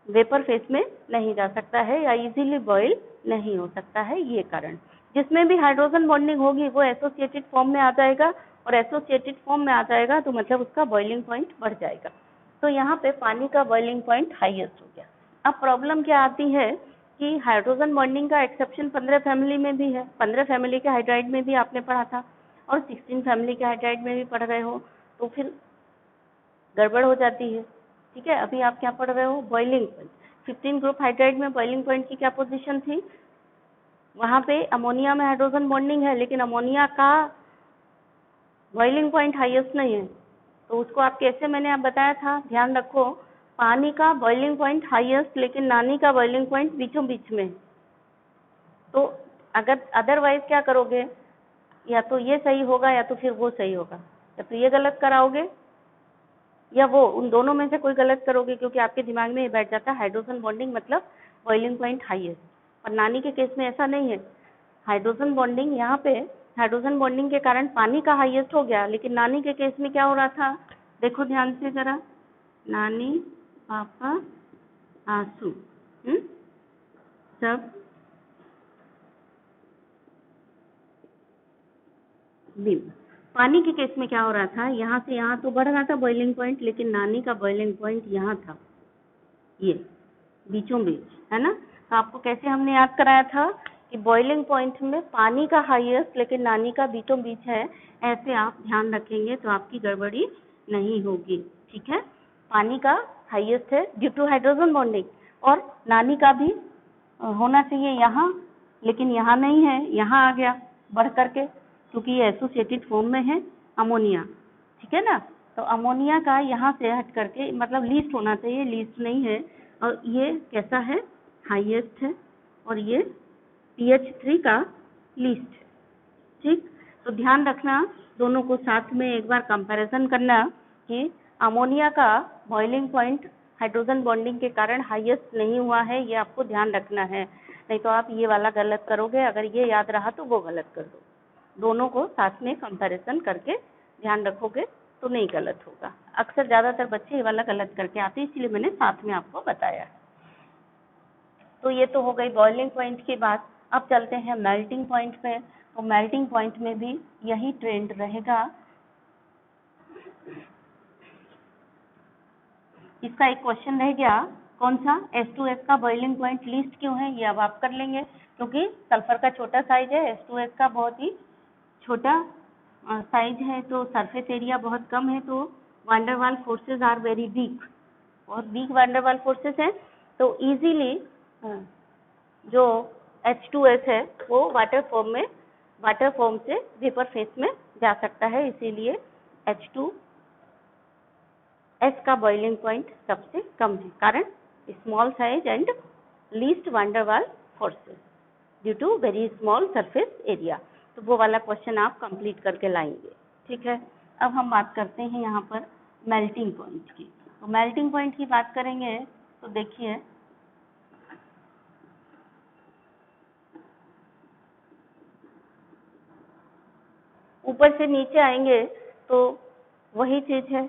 वेपर फेज में नहीं जा सकता है या इजीली बॉयल नहीं हो सकता है, ये कारण। जिसमें भी हाइड्रोजन बॉन्डिंग होगी वो एसोसिएटेड फॉर्म में आ जाएगा, और एसोसिएटेड फॉर्म में आ जाएगा तो मतलब उसका बॉइलिंग पॉइंट बढ़ जाएगा। तो यहाँ पे पानी का बॉइलिंग पॉइंट हाईएस्ट हो गया। अब प्रॉब्लम क्या आती है कि हाइड्रोजन बॉन्डिंग का एक्सेप्शन 15 फैमिली में भी है। 15 फैमिली के हाइड्राइड में भी आपने पढ़ा था, और 16 फैमिली के हाइड्राइड में भी पढ़ रहे हो, तो फिर गड़बड़ हो जाती है। ठीक है, अभी आप क्या पढ़ रहे हो? Boiling point. 15 ग्रुप हाइड्राइड में बॉइलिंग पॉइंट की क्या पोजीशन थी? वहां पे अमोनिया में हाइड्रोजन बॉन्डिंग है, लेकिन अमोनिया का बॉइलिंग पॉइंट हाईएस्ट नहीं है, तो उसको आप कैसे, मैंने आप बताया था, ध्यान रखो, पानी का बॉइलिंग पॉइंट हाईएस्ट, लेकिन नानी का बॉइलिंग पॉइंट बीचों बीच में। तो अगर अदरवाइज क्या करोगे, या तो ये सही होगा या तो फिर वो सही होगा, या तो ये गलत कराओगे या वो, उन दोनों में से कोई गलत करोगे, क्योंकि आपके दिमाग में ये बैठ जाता है हाइड्रोजन बॉन्डिंग मतलब बॉइलिंग पॉइंट हाईएस्ट। और नानी के केस में ऐसा नहीं है। हाइड्रोजन बॉन्डिंग, यहाँ पे हाइड्रोजन बॉन्डिंग के कारण पानी का हाईएस्ट हो गया, लेकिन नानी के केस में क्या हो रहा था? देखो ध्यान से जरा, नानी, पापा, आंसू, सब बीम। पानी के केस में क्या हो रहा था? यहाँ से यहाँ तो बढ़ रहा था बॉइलिंग पॉइंट, लेकिन नानी का बॉइलिंग पॉइंट यहाँ था, ये बीचों बीच, है ना। तो आपको कैसे हमने याद कराया था कि बॉइलिंग पॉइंट में पानी का हाईएस्ट लेकिन नानी का बीचों बीच है, ऐसे आप ध्यान रखेंगे तो आपकी गड़बड़ी नहीं होगी। ठीक है, पानी का हाईएस्ट है ड्यू टू हाइड्रोजन बॉन्डिंग, और नानी का भी होना चाहिए यहाँ, लेकिन यहाँ नहीं है, यहाँ आ गया बढ़ करके, क्योंकि ये एसोसिएटेड फॉर्म में है अमोनिया। ठीक है ना, तो अमोनिया का यहाँ से हट करके मतलब लीस्ट होना चाहिए, लीस्ट नहीं है, और ये कैसा है? हाईएस्ट है, और ये pH3 का लीस्ट है। ठीक, तो ध्यान रखना, दोनों को साथ में एक बार कंपैरिजन करना कि अमोनिया का बॉइलिंग पॉइंट हाइड्रोजन बॉन्डिंग के कारण हाईएस्ट नहीं हुआ है, ये आपको ध्यान रखना है, नहीं तो आप ये वाला गलत करोगे। अगर ये याद रहा तो वो गलत कर दो। दोनों को साथ में कंपैरिजन करके ध्यान रखोगे तो नहीं गलत होगा। अक्सर ज़्यादातर बच्चे ये वाला गलत करके आते हैं, इसलिए मैंने साथ में आपको बताया है। तो ये तो हो गई बॉइलिंग पॉइंट की बात। अब चलते हैं मेल्टिंग पॉइंट पे। तो मेल्टिंग पॉइंट में भी यही ट्रेंड रहेगा। इसका एक क्वेश्चन रह गया, कौन सा? H2S का बॉइलिंग पॉइंट लीस्ट क्यों है? ये अब आप कर लेंगे, क्योंकि सल्फर का छोटा साइज है, H2S का बहुत ही छोटा साइज है, तो सरफेस एरिया बहुत कम है, तो van der Waal forces are very weak, और वीक वांडरवाल फोर्सेस हैं, तो इजीली जो H2S है वो वाटर फॉर्म से वेपर फेस में जा सकता है, इसीलिए H2S का बॉइलिंग पॉइंट सबसे कम है, कारण small size and least van der Waal forces due to very small surface area. तो वो वाला क्वेश्चन आप कंप्लीट करके लाएंगे। ठीक है, अब हम बात करते हैं यहाँ पर मेल्टिंग पॉइंट की। तो मेल्टिंग पॉइंट की बात करेंगे तो देखिए, ऊपर से नीचे आएंगे तो वही चीज है,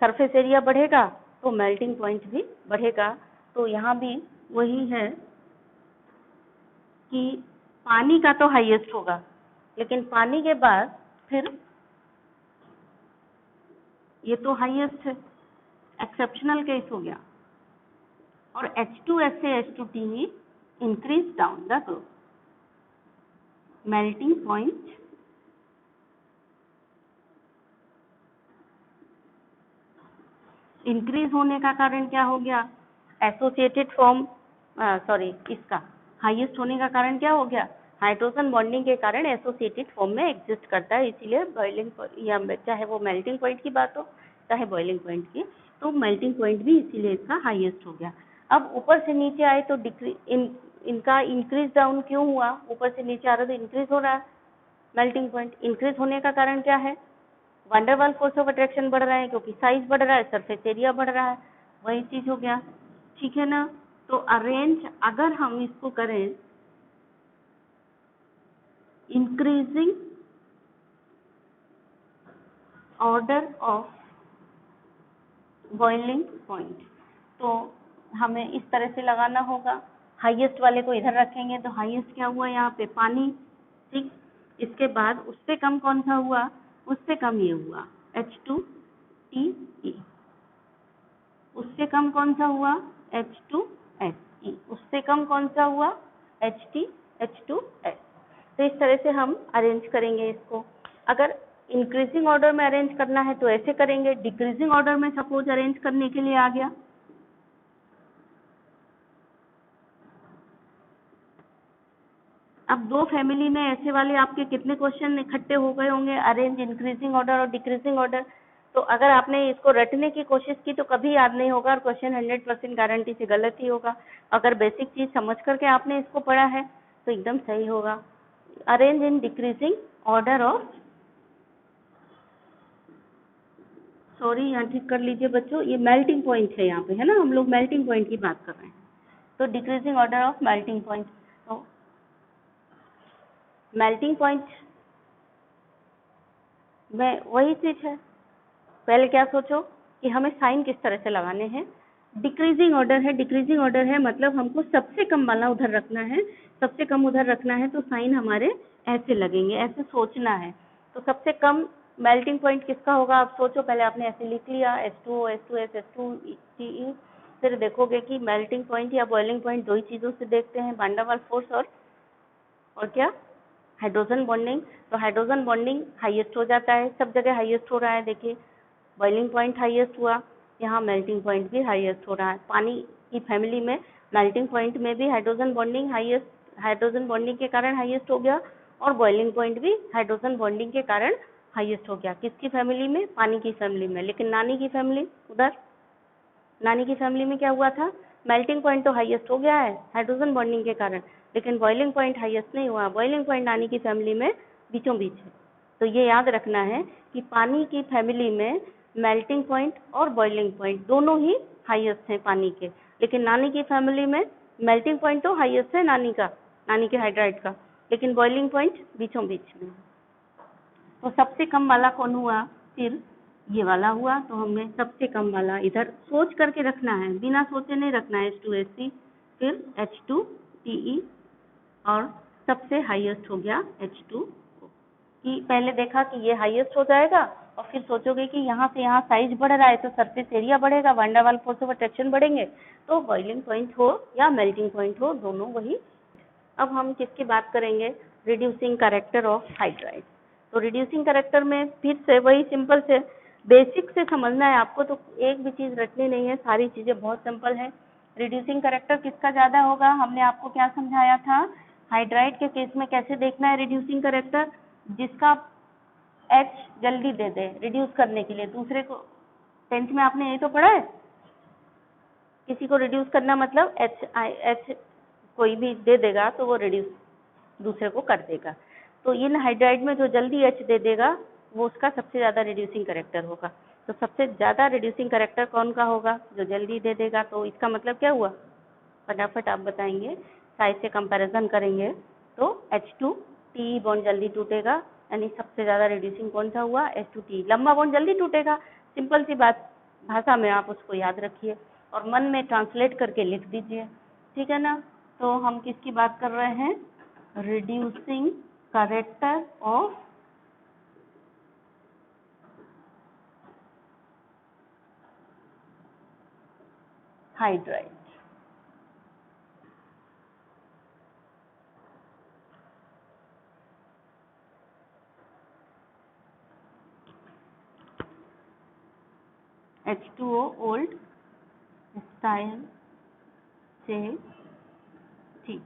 सरफेस एरिया बढ़ेगा तो मेल्टिंग पॉइंट भी बढ़ेगा। तो यहाँ भी वही है कि पानी का तो हाईएस्ट होगा, लेकिन पानी के बाद फिर ये तो हाईएस्ट है, एक्सेप्शनल केस हो गया, और H2S से H2T increase down the group. Melting point increase होने का कारण क्या हो गया? एसोसिएटेड फॉर्म, इसका हाईएस्ट होने का कारण क्या हो गया? हाइड्रोजन बॉन्डिंग के कारण एसोसिएटेड फॉर्म में एग्जिस्ट करता है, इसीलिए बॉइलिंग, या चाहे वो मेल्टिंग पॉइंट की बात हो चाहे बॉइलिंग पॉइंट की, तो मेल्टिंग पॉइंट भी इसीलिए इसका हाईएस्ट हो गया। अब ऊपर से नीचे आए तो इनका इंक्रीज डाउन क्यों हुआ? ऊपर से नीचे आ रहा तो इंक्रीज हो रहा है मेल्टिंग पॉइंट। इंक्रीज होने का कारण क्या है? वांडरवाल फोर्स ऑफ अट्रैक्शन बढ़ रहा है, क्योंकि साइज बढ़ रहा है, सरफेस एरिया बढ़ रहा है, वही चीज हो गया, ठीक है ना। तो अरेंज अगर हम इसको करें increasing order of boiling point, तो हमें इस तरह से लगाना होगा। हाईएस्ट वाले को इधर रखेंगे तो हाईएस्ट क्या हुआ यहाँ पे, पानी, ठीक। इसके बाद उससे कम कौन सा हुआ, उससे कम ये हुआ H2TE, उससे कम कौन सा हुआ H2SE, उससे कम कौन सा हुआ H2S। तो इस तरह से हम अरेंज करेंगे इसको। अगर इंक्रीजिंग ऑर्डर में अरेंज करना है तो ऐसे करेंगे, डिक्रीजिंग ऑर्डर में सपोज अरेंज करने के लिए आ गया, अब दो फैमिली में ऐसे वाले आपके कितने क्वेश्चन इकट्ठे हो गए होंगे, अरेंज इंक्रीजिंग ऑर्डर और डिक्रीजिंग ऑर्डर। तो अगर आपने इसको रटने की कोशिश की तो कभी याद नहीं होगा और क्वेश्चन 100% गारंटी से गलत ही होगा। अगर बेसिक चीज समझ करके आपने इसको पढ़ा है तो एकदम सही होगा। Arrange in decreasing order of, sorry यहाँ ठीक कर लीजिए बच्चों, ये मेल्टिंग पॉइंट है यहाँ पे, है ना, हम लोग मेल्टिंग पॉइंट की बात कर रहे हैं। तो decreasing order of melting point, तो मेल्टिंग पॉइंट में वही चीज है। पहले क्या सोचो कि हमें साइन किस तरह से लगाने हैं। डिक्रीजिंग ऑर्डर है, डिक्रीजिंग ऑर्डर है मतलब हमको सबसे कम वाला उधर रखना है, सबसे कम उधर रखना है, तो साइन हमारे ऐसे लगेंगे, ऐसे सोचना है। तो सबसे कम मेल्टिंग पॉइंट किसका होगा, आप सोचो। पहले आपने ऐसे लिख लिया H2O, H2S, H2TE, फिर देखोगे कि मेल्टिंग पॉइंट या बॉइलिंग पॉइंट दो ही चीजों से देखते हैं, वान डेर वाल्स फोर्स और क्या, हाइड्रोजन बॉन्डिंग। तो हाइड्रोजन बॉन्डिंग हाईएस्ट हो जाता है, सब जगह हाईएस्ट हो रहा है। देखिए बॉइलिंग पॉइंट हाईएस्ट हुआ, यहाँ मेल्टिंग पॉइंट भी हाईएस्ट हो रहा है। पानी की फैमिली में मेल्टिंग पॉइंट में भी hydrogen bonding highest, hydrogen bonding के कारण हाईएस्ट हो गया, और बॉइलिंग पॉइंट भी हाइड्रोजन बॉन्डिंग के कारण हाईएस्ट हो गया। किसकी फैमिली में, पानी की फैमिली में। लेकिन नानी की फैमिली, उधर नानी की फैमिली में क्या हुआ था, मेल्टिंग पॉइंट तो हाईएस्ट हो गया है हाइड्रोजन बॉन्डिंग के कारण, लेकिन बॉइलिंग पॉइंट हाईएस्ट नहीं हुआ। बॉइलिंग पॉइंट नानी की फैमिली में बीचों बीच है। तो ये याद रखना है कि पानी की फैमिली में मेल्टिंग पॉइंट और बॉइलिंग पॉइंट दोनों ही हाईएस्ट हैं पानी के, लेकिन नानी की फैमिली में मेल्टिंग पॉइंट तो हाईएस्ट है नानी का, नानी के हाइड्राइड का, लेकिन बॉइलिंग पॉइंट बीचों बीच में। तो सबसे कम वाला कौन हुआ, फिर ये वाला हुआ। तो हमें सबसे कम वाला इधर सोच करके रखना है, बिना सोचे नहीं रखना है। H2SC, फिर H2TE, और सबसे हाईएस्ट हो गया H2O। कि पहले देखा कि ये हाईएस्ट हो जाएगा, और फिर सोचोगे कि यहाँ से यहाँ साइज बढ़ रहा है तो सरफेस एरिया बढ़ेगा, van der Waals force of attraction बढ़ेंगे, तो बॉइलिंग पॉइंट हो या मेल्टिंग पॉइंट हो, दोनों वही। अब हम किसकी बात करेंगे, रिड्यूसिंग कैरेक्टर ऑफ हाइड्राइड। तो रिड्यूसिंग कैरेक्टर में फिर से वही सिंपल से बेसिक से समझना है आपको, तो एक भी चीज रटनी नहीं है, सारी चीजें बहुत सिंपल है। रिड्यूसिंग कैरेक्टर किसका ज्यादा होगा, हमने आपको क्या समझाया था, हाइड्राइड के केस में कैसे देखना है रिड्यूसिंग कैरेक्टर, जिसका H जल्दी दे दे रिड्यूस करने के लिए। दूसरे को 10th में आपने यही तो पढ़ा है, किसी को रिड्यूस करना मतलब H कोई भी दे देगा तो वो रिड्यूस दूसरे को कर देगा। तो इन हाइड्राइड में जो जल्दी H दे देगा वो उसका सबसे ज्यादा रिड्यूसिंग कैरेक्टर होगा। तो सबसे ज्यादा रिड्यूसिंग कैरेक्टर कौन का होगा, जो जल्दी दे देगा। तो इसका मतलब क्या हुआ, फटाफट आप बताएंगे, साइज से कंपैरिजन करेंगे तो H2TE बॉन्ड जल्दी टूटेगा, यानी सबसे ज्यादा रिड्यूसिंग कौन सा हुआ, H2TE। लंबा बॉन्ड जल्दी टूटेगा, सिंपल सी बात, भाषा में आप उसको याद रखिए और मन में ट्रांसलेट करके लिख दीजिए, ठीक है ना। तो हम किसकी बात कर रहे हैं, reducing character of hydride. H2O old style से, ठीक,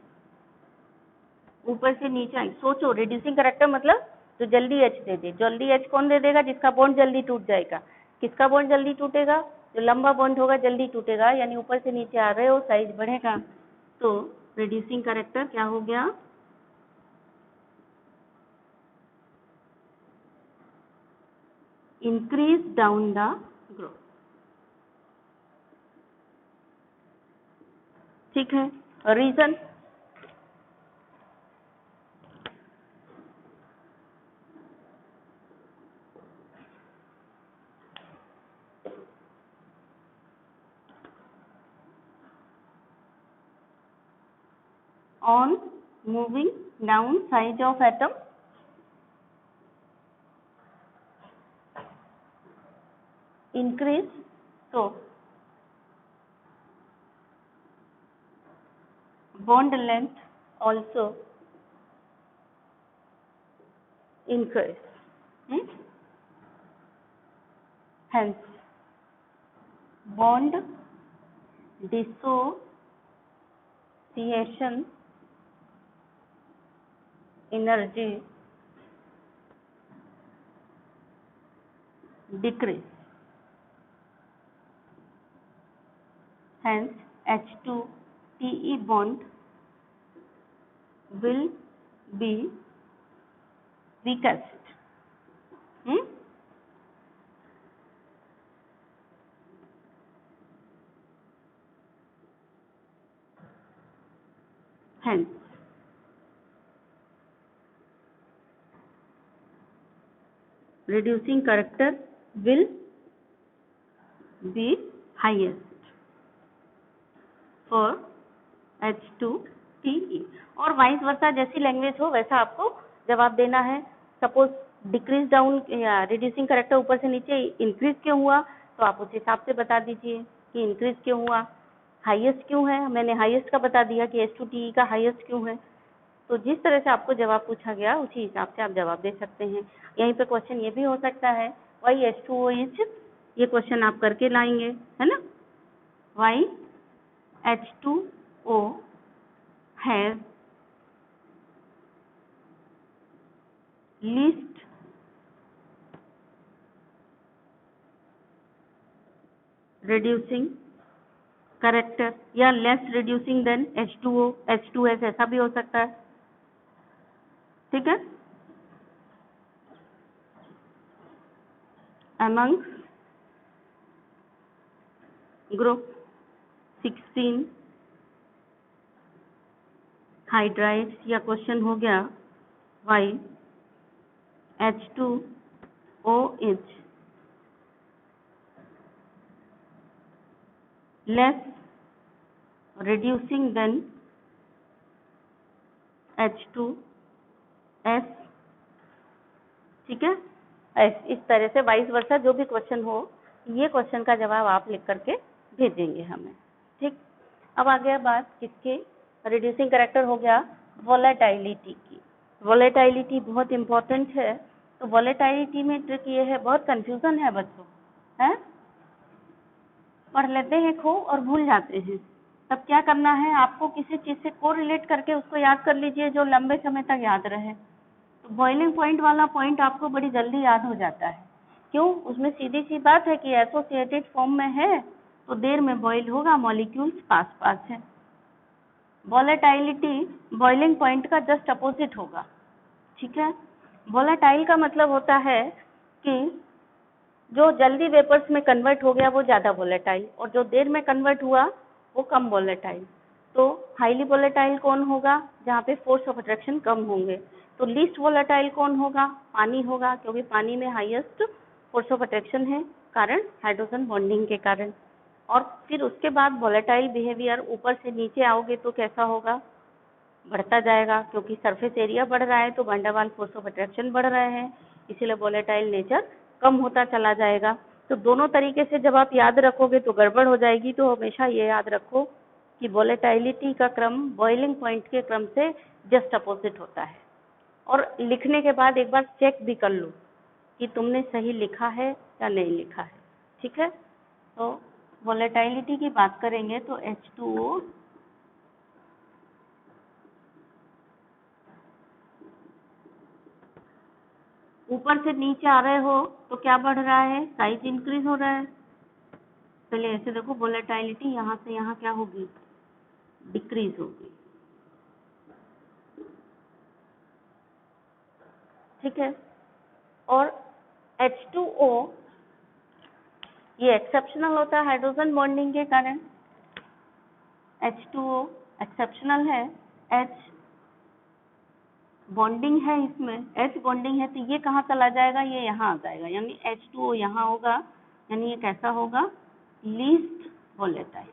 ऊपर से नीचे आई। सोचो रिड्यूसिंग कैरेक्टर मतलब जो जल्दी H दे दे। जल्दी H कौन दे देगा, जिसका बॉन्ड जल्दी टूट जाएगा। किसका बॉन्ड जल्दी टूटेगा, जो लंबा बॉन्ड होगा जल्दी टूटेगा, यानी ऊपर से नीचे आ रहे हो साइज बढ़ेगा। तो रिड्यूसिंग कैरेक्टर क्या हो गया, इंक्रीज डाउन द ग्रोथ। ठीक है। Reason, on moving down size of atom, increase, so bond length also increase. Hence bond dissociation energy decrease. Hence H2PE bond will be weakest. Hence reducing character will be highest for H2PE। और vice versa, जैसी language हो वैसा आपको जवाब देना है। Suppose decrease down या reducing character ऊपर से नीचे इंक्रीज क्यों हुआ, तो आप उस हिसाब से बता दीजिए कि इंक्रीज क्यों हुआ। हाईएस्ट क्यों है, मैंने हाईएस्ट का बता दिया कि H2PE का हाईएस्ट क्यों है। तो जिस तरह से आपको जवाब पूछा गया उसी हिसाब से आप जवाब दे सकते हैं। यहीं पे क्वेश्चन ये भी हो सकता है, वाई H2O इज, ये क्वेश्चन आप करके लाएंगे, है ना। Why H2O has least reducing character या less reducing than H2O, H2S, ऐसा भी हो सकता है। ठीक है। among group 16 हाइड्राइड्स, या क्वेश्चन हो गया why H2O is less reducing than H2S। ठीक है। इस तरह से वाइस वर्सा जो भी क्वेश्चन हो, ये क्वेश्चन का जवाब आप लिख करके भेजेंगे हमें। ठीक। अब आ गया बात किसके, रिड्यूसिंग करेक्टर हो गया वोलेटाइलिटी की। वोलेटाइलिटी बहुत इंपॉर्टेंट है। तो वोलेटाइलिटी में ट्रिक ये है, बहुत कंफ्यूजन है बच्चों, है, पढ़ लेते हैं खूब और भूल जाते हैं। तब क्या करना है, आपको किसी चीज से कोरिलेट करके उसको याद कर लीजिए जो लंबे समय तक याद रहे। तो बॉइलिंग पॉइंट वाला पॉइंट आपको बड़ी जल्दी याद हो जाता है। क्यों, उसमें सीधी सी बात है कि एसोसिएटेड फॉर्म में है तो देर में बॉइल होगा, मॉलिक्यूल्स पास पास है। वोलेटाइलिटी बॉइलिंग पॉइंट का जस्ट अपोजिट होगा। ठीक है। वोलेटाइल का मतलब होता है कि जो जल्दी वेपर्स में कन्वर्ट हो गया वो ज्यादा वोलेटाइल, और जो देर में कन्वर्ट हुआ वो कम वोलेटाइल। तो हाईली वोलेटाइल कौन होगा, जहाँ पे फोर्स ऑफ अट्रैक्शन कम होंगे। तो लीस्ट वोलेटाइल कौन होगा, पानी होगा, क्योंकि पानी में हाईएस्ट फोर्स ऑफ अट्रैक्शन है, कारण हाइड्रोजन बॉन्डिंग के कारण। और फिर उसके बाद वोलेटाइल बिहेवियर, ऊपर से नीचे आओगे तो कैसा होगा, बढ़ता जाएगा, क्योंकि सरफेस एरिया बढ़ रहा है तो van der Waals force of attraction बढ़ रहे हैं, इसीलिए वोलेटाइल नेचर कम होता चला जाएगा। तो दोनों तरीके से जब आप याद रखोगे तो गड़बड़ हो जाएगी। तो हमेशा ये याद रखो कि वोलेटाइलिटी का क्रम बॉइलिंग पॉइंट के क्रम से जस्ट अपोजिट होता है। और लिखने के बाद एक बार चेक भी कर लो कि तुमने सही लिखा है या नहीं लिखा है। ठीक है। तो वोलेटाइलिटी की बात करेंगे तो H2O ऊपर से नीचे आ रहे हो तो क्या बढ़ रहा है, साइज इंक्रीज हो रहा है। पहले ऐसे देखो, वोलेटाइलिटी यहाँ से यहाँ क्या होगी, डिक्रीज होगी। ठीक है। और H2O ये एक्सेप्शनल होता है हाइड्रोजन बॉन्डिंग के कारण। H2O एक्सेप्शनल है, H बॉन्डिंग है, इसमें H बॉन्डिंग है, तो ये कहाँ चला जाएगा, ये यहाँ आ जाएगा, यानी H2O यहाँ होगा, यानी ये कैसा होगा, लीस्ट वोलेटाइल।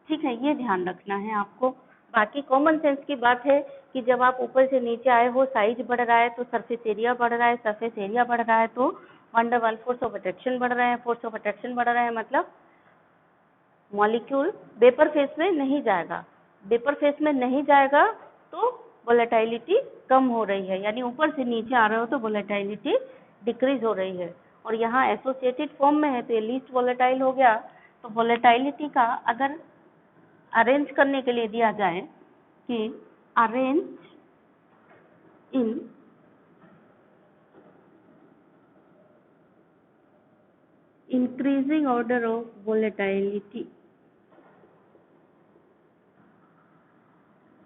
ठीक है, ये ध्यान रखना है आपको। बाकी कॉमन सेंस की बात है कि जब आप ऊपर से नीचे आए हो, साइज बढ़ रहा है तो सरफेस एरिया बढ़ रहा है, सरफेस एरिया बढ़ रहा है तो one by one force of attraction बढ़ रहा है, फोर्स ऑफ अट्रैक्शन बढ़ रहा है, मतलब मॉलिक्यूल वेपर फेज में नहीं जाएगा, वेपर फेज में नहीं जाएगा तो वोलेटिलिटी कम हो रही है, यानी ऊपर से नीचे आ रहे हो तो वोलेटिलिटी डिक्रीज हो रही है, और यहाँ एसोसिएटेड फॉर्म में है तो ये लीस्ट वोलेटाइल हो गया। तो वोलेटिलिटी का अगर अरेंज करने के लिए दिया जाए कि arrange in increasing order of volatility,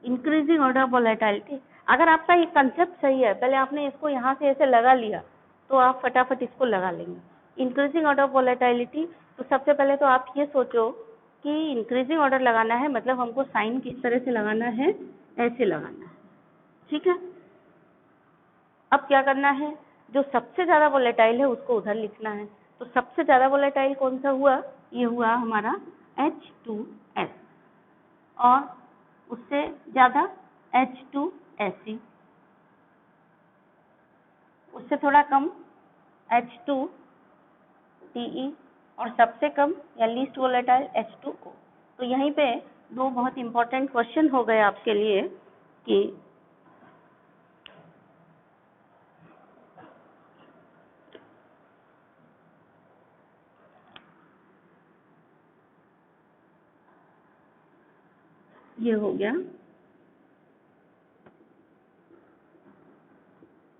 increasing order of volatility, अगर आपका ये कंसेप्ट सही है, पहले आपने इसको यहाँ से ऐसे लगा लिया तो आप फटाफट इसको लगा लेंगे। इंक्रीजिंग ऑर्डर ऑफ वोलेटिलिटी, तो सबसे पहले तो आप ये सोचो कि इंक्रीजिंग ऑर्डर लगाना है, मतलब हमको साइन किस तरह से लगाना है, ऐसे लगाना है, ठीक है। अब क्या करना है, जो सबसे ज्यादा वोलेटाइल है उसको उधर लिखना है, तो सबसे ज्यादा वोलेटाइल कौन सा हुआ, ये हुआ हमारा H2S, और उससे ज्यादा H2SE, उससे थोड़ा कम H2TE, और सबसे कम या लीस्ट वोलेटाइल H2O। तो यहीं पे दो बहुत इंपॉर्टेंट क्वेश्चन हो गए आपके लिए कि ये हो गया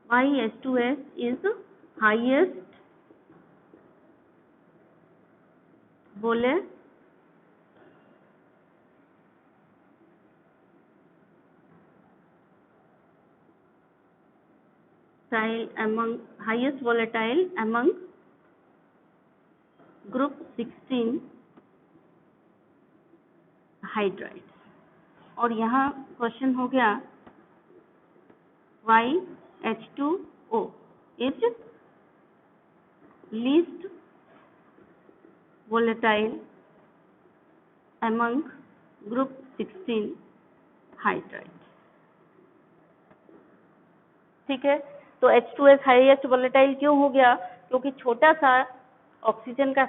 why H2S is highest volatile among group 16 hydrides. और यहाँ क्वेश्चन हो गया why H2O is least volatile among group 16 hydrides. ठीक है, तो H2S हाईएस्ट वोलेटाइल क्यों हो गया, क्योंकि छोटा सा ऑक्सीजन का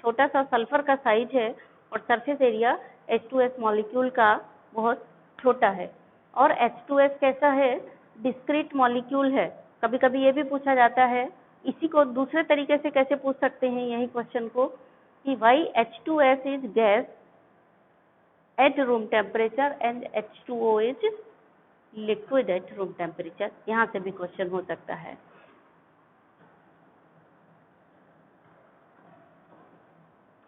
छोटा सा सल्फर का साइज है और सरफेस एरिया H2S मॉलिक्यूल का बहुत छोटा है। और H2S कैसा है, डिस्क्रीट मॉलिक्यूल है। कभी कभी ये भी पूछा जाता है, इसी को दूसरे तरीके से कैसे पूछ सकते हैं यही क्वेश्चन को, कि why H2S is gas at room temperature and H2O is liquid at room temperature, यहाँ से भी क्वेश्चन हो सकता है।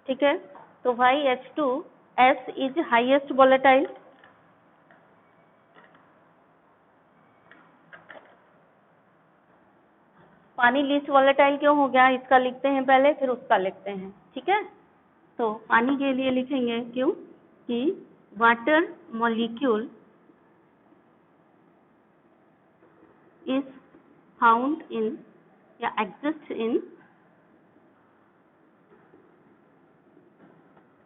ठीक है, तो why H2S is highest volatile, पानी लीस्ट वोलेटाइल क्यों हो गया, इसका लिखते हैं पहले फिर उसका लिखते हैं। ठीक है, तो पानी के लिए लिखेंगे क्यों कि water molecule is found in या exists in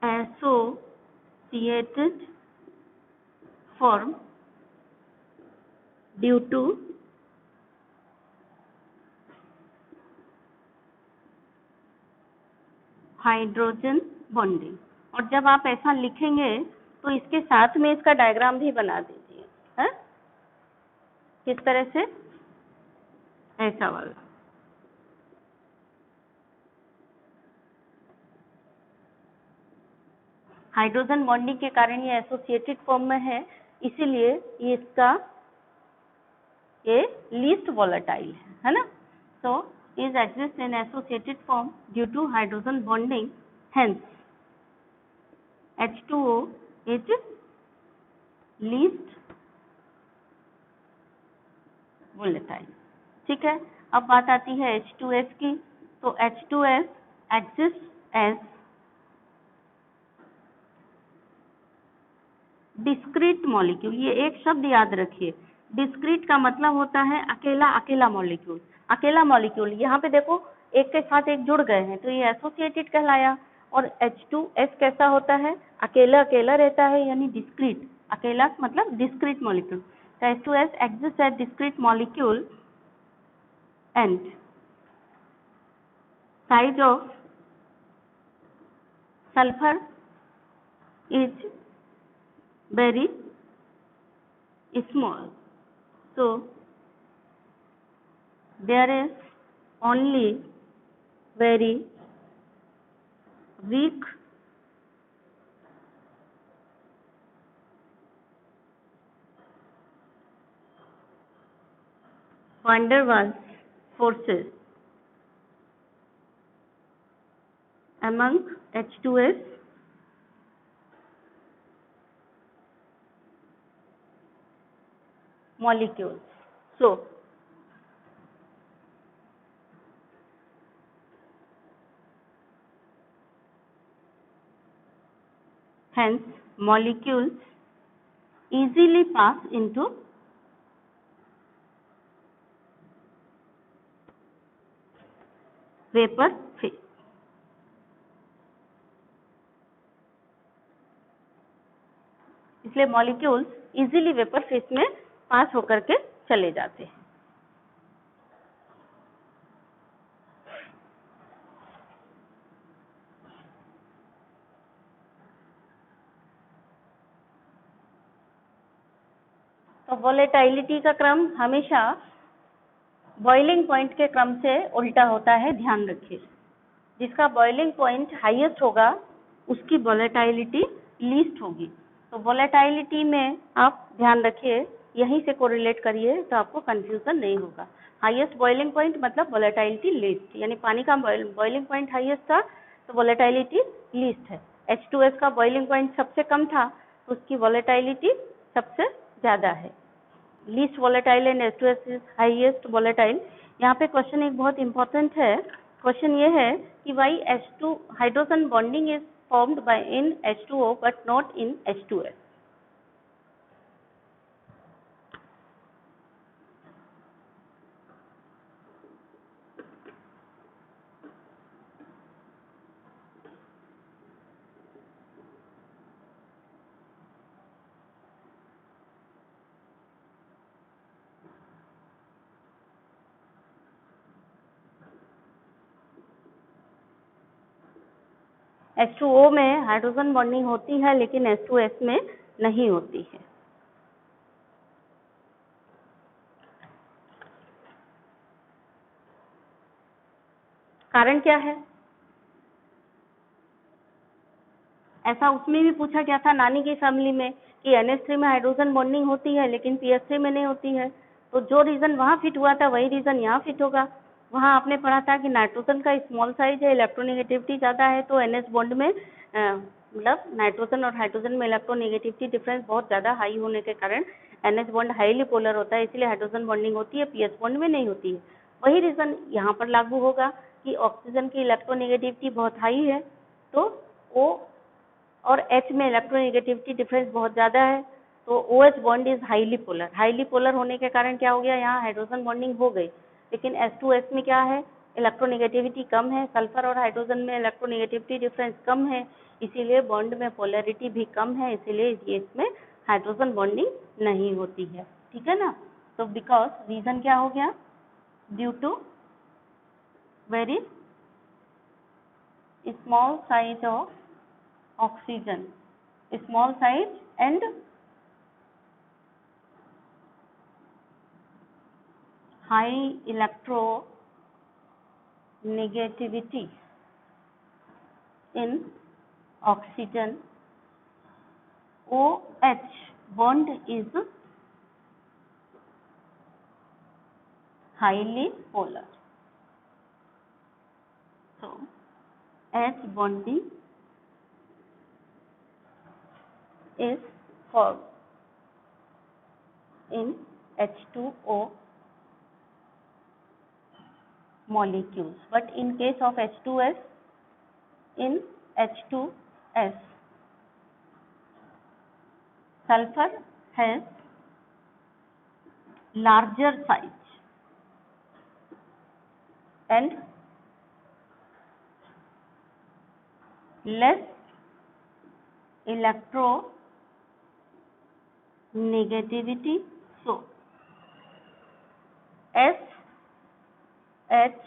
associated form due to hydrogen bonding. और जब आप ऐसा लिखेंगे तो इसके साथ में इसका डायग्राम भी बना दीजिए, है किस तरह से, ऐसा वाला। हाइड्रोजन बॉन्डिंग के कारण ये एसोसिएटेड फॉर्म में है, इसीलिए ये इसका ये लीस्ट वोलेटाइल है ना। तो is exists in associated form due to hydrogen bonding, hence H2O is least volatile। ठीक है, अब बात आती है H2S की, तो H2S exists as discrete molecule, ये एक शब्द याद रखिए, डिस्क्रीट का मतलब होता है अकेला अकेला मॉलिक्यूल, अकेला मॉलिक्यूल। यहाँ पे देखो एक के साथ एक जुड़ गए हैं तो ये एसोसिएटेड कहलाया, और H2S कैसा होता है, अकेला अकेला रहता है, यानी डिस्क्रीट, अकेला मतलब डिस्क्रीट मॉलिक्यूल। तो H2S exists as discrete molecule and size of sulfur is very small. So there is only very weak van der Waals forces among H2S molecules. So hence molecules easily pass into vapor phase. इसलिए molecules easily vapour phase में पास होकर के चले जाते हैं। तो volatility का क्रम हमेशा बॉइलिंग पॉइंट के क्रम से उल्टा होता है, ध्यान रखिए। जिसका बॉइलिंग पॉइंट हाईएस्ट होगा उसकी वोलेटाइलिटी लीस्ट होगी। तो वोलेटाइलिटी में आप ध्यान रखिए, यहीं से कोरिलेट करिए तो आपको कंफ्यूजन नहीं होगा। हाईएस्ट बॉइलिंग पॉइंट मतलब वोलेटाइलिटी लीस्ट, यानी पानी का बॉइलिंग पॉइंट हाईएस्ट था तो वोलेटाइलिटी लीस्ट है। H2S का बॉइलिंग पॉइंट सबसे कम था तो उसकी वोलेटाइलिटी सबसे ज़्यादा है। Least volatile and H2S is highest volatile. यहाँ पे क्वेश्चन एक बहुत इंपॉर्टेंट है। क्वेश्चन ये है कि why H2 hydrogen bonding is formed by in H2O but not in H2S। H2O में हाइड्रोजन बॉन्डिंग होती है लेकिन H2S में नहीं होती है। कारण क्या है? ऐसा उसमें भी पूछा गया था नानी की फैमिली में कि NH3 में हाइड्रोजन बॉन्डिंग होती है लेकिन PS3 में नहीं होती है। तो जो रीजन वहाँ फिट हुआ था वही रीजन यहाँ फिट होगा। वहाँ आपने पढ़ा था कि नाइट्रोजन का स्मॉल साइज है, इलेक्ट्रोनेगेटिविटी ज़्यादा है, तो NH बॉन्ड में मतलब नाइट्रोजन और हाइड्रोजन में इलेक्ट्रोनेगेटिविटी डिफरेंस बहुत ज़्यादा हाई होने के कारण NH बॉन्ड हाईली पोलर होता है, इसलिए हाइड्रोजन बॉन्डिंग होती है, PS बॉन्ड में नहीं होती है। वही रीजन यहाँ पर लागू होगा कि ऑक्सीजन की इलेक्ट्रोनेगेटिविटी बहुत हाई है तो O और H में इलेक्ट्रोनेगेटिविटी डिफरेंस बहुत ज़्यादा है, तो OH bond is highly polar. Highly polar होने के कारण क्या हो गया, यहाँ हाइड्रोजन बॉन्डिंग हो गई, लेकिन H2S में क्या है, इलेक्ट्रोनेगेटिविटी कम है, सल्फर और हाइड्रोजन में इलेक्ट्रोनेगेटिविटी डिफरेंस कम है, इसीलिए बॉन्ड में पोलैरिटी भी कम है, इसीलिए ये इसमें हाइड्रोजन बॉन्डिंग नहीं होती है। ठीक है ना। तो बिकॉज रीजन क्या हो गया, due to very small size of oxygen, small size and high electronegativity in oxygen. OH bond is highly polar, so H bonding is formed in H2O molecules, but in case of H2S, in H2S sulfur has larger size and less electronegativity, so SH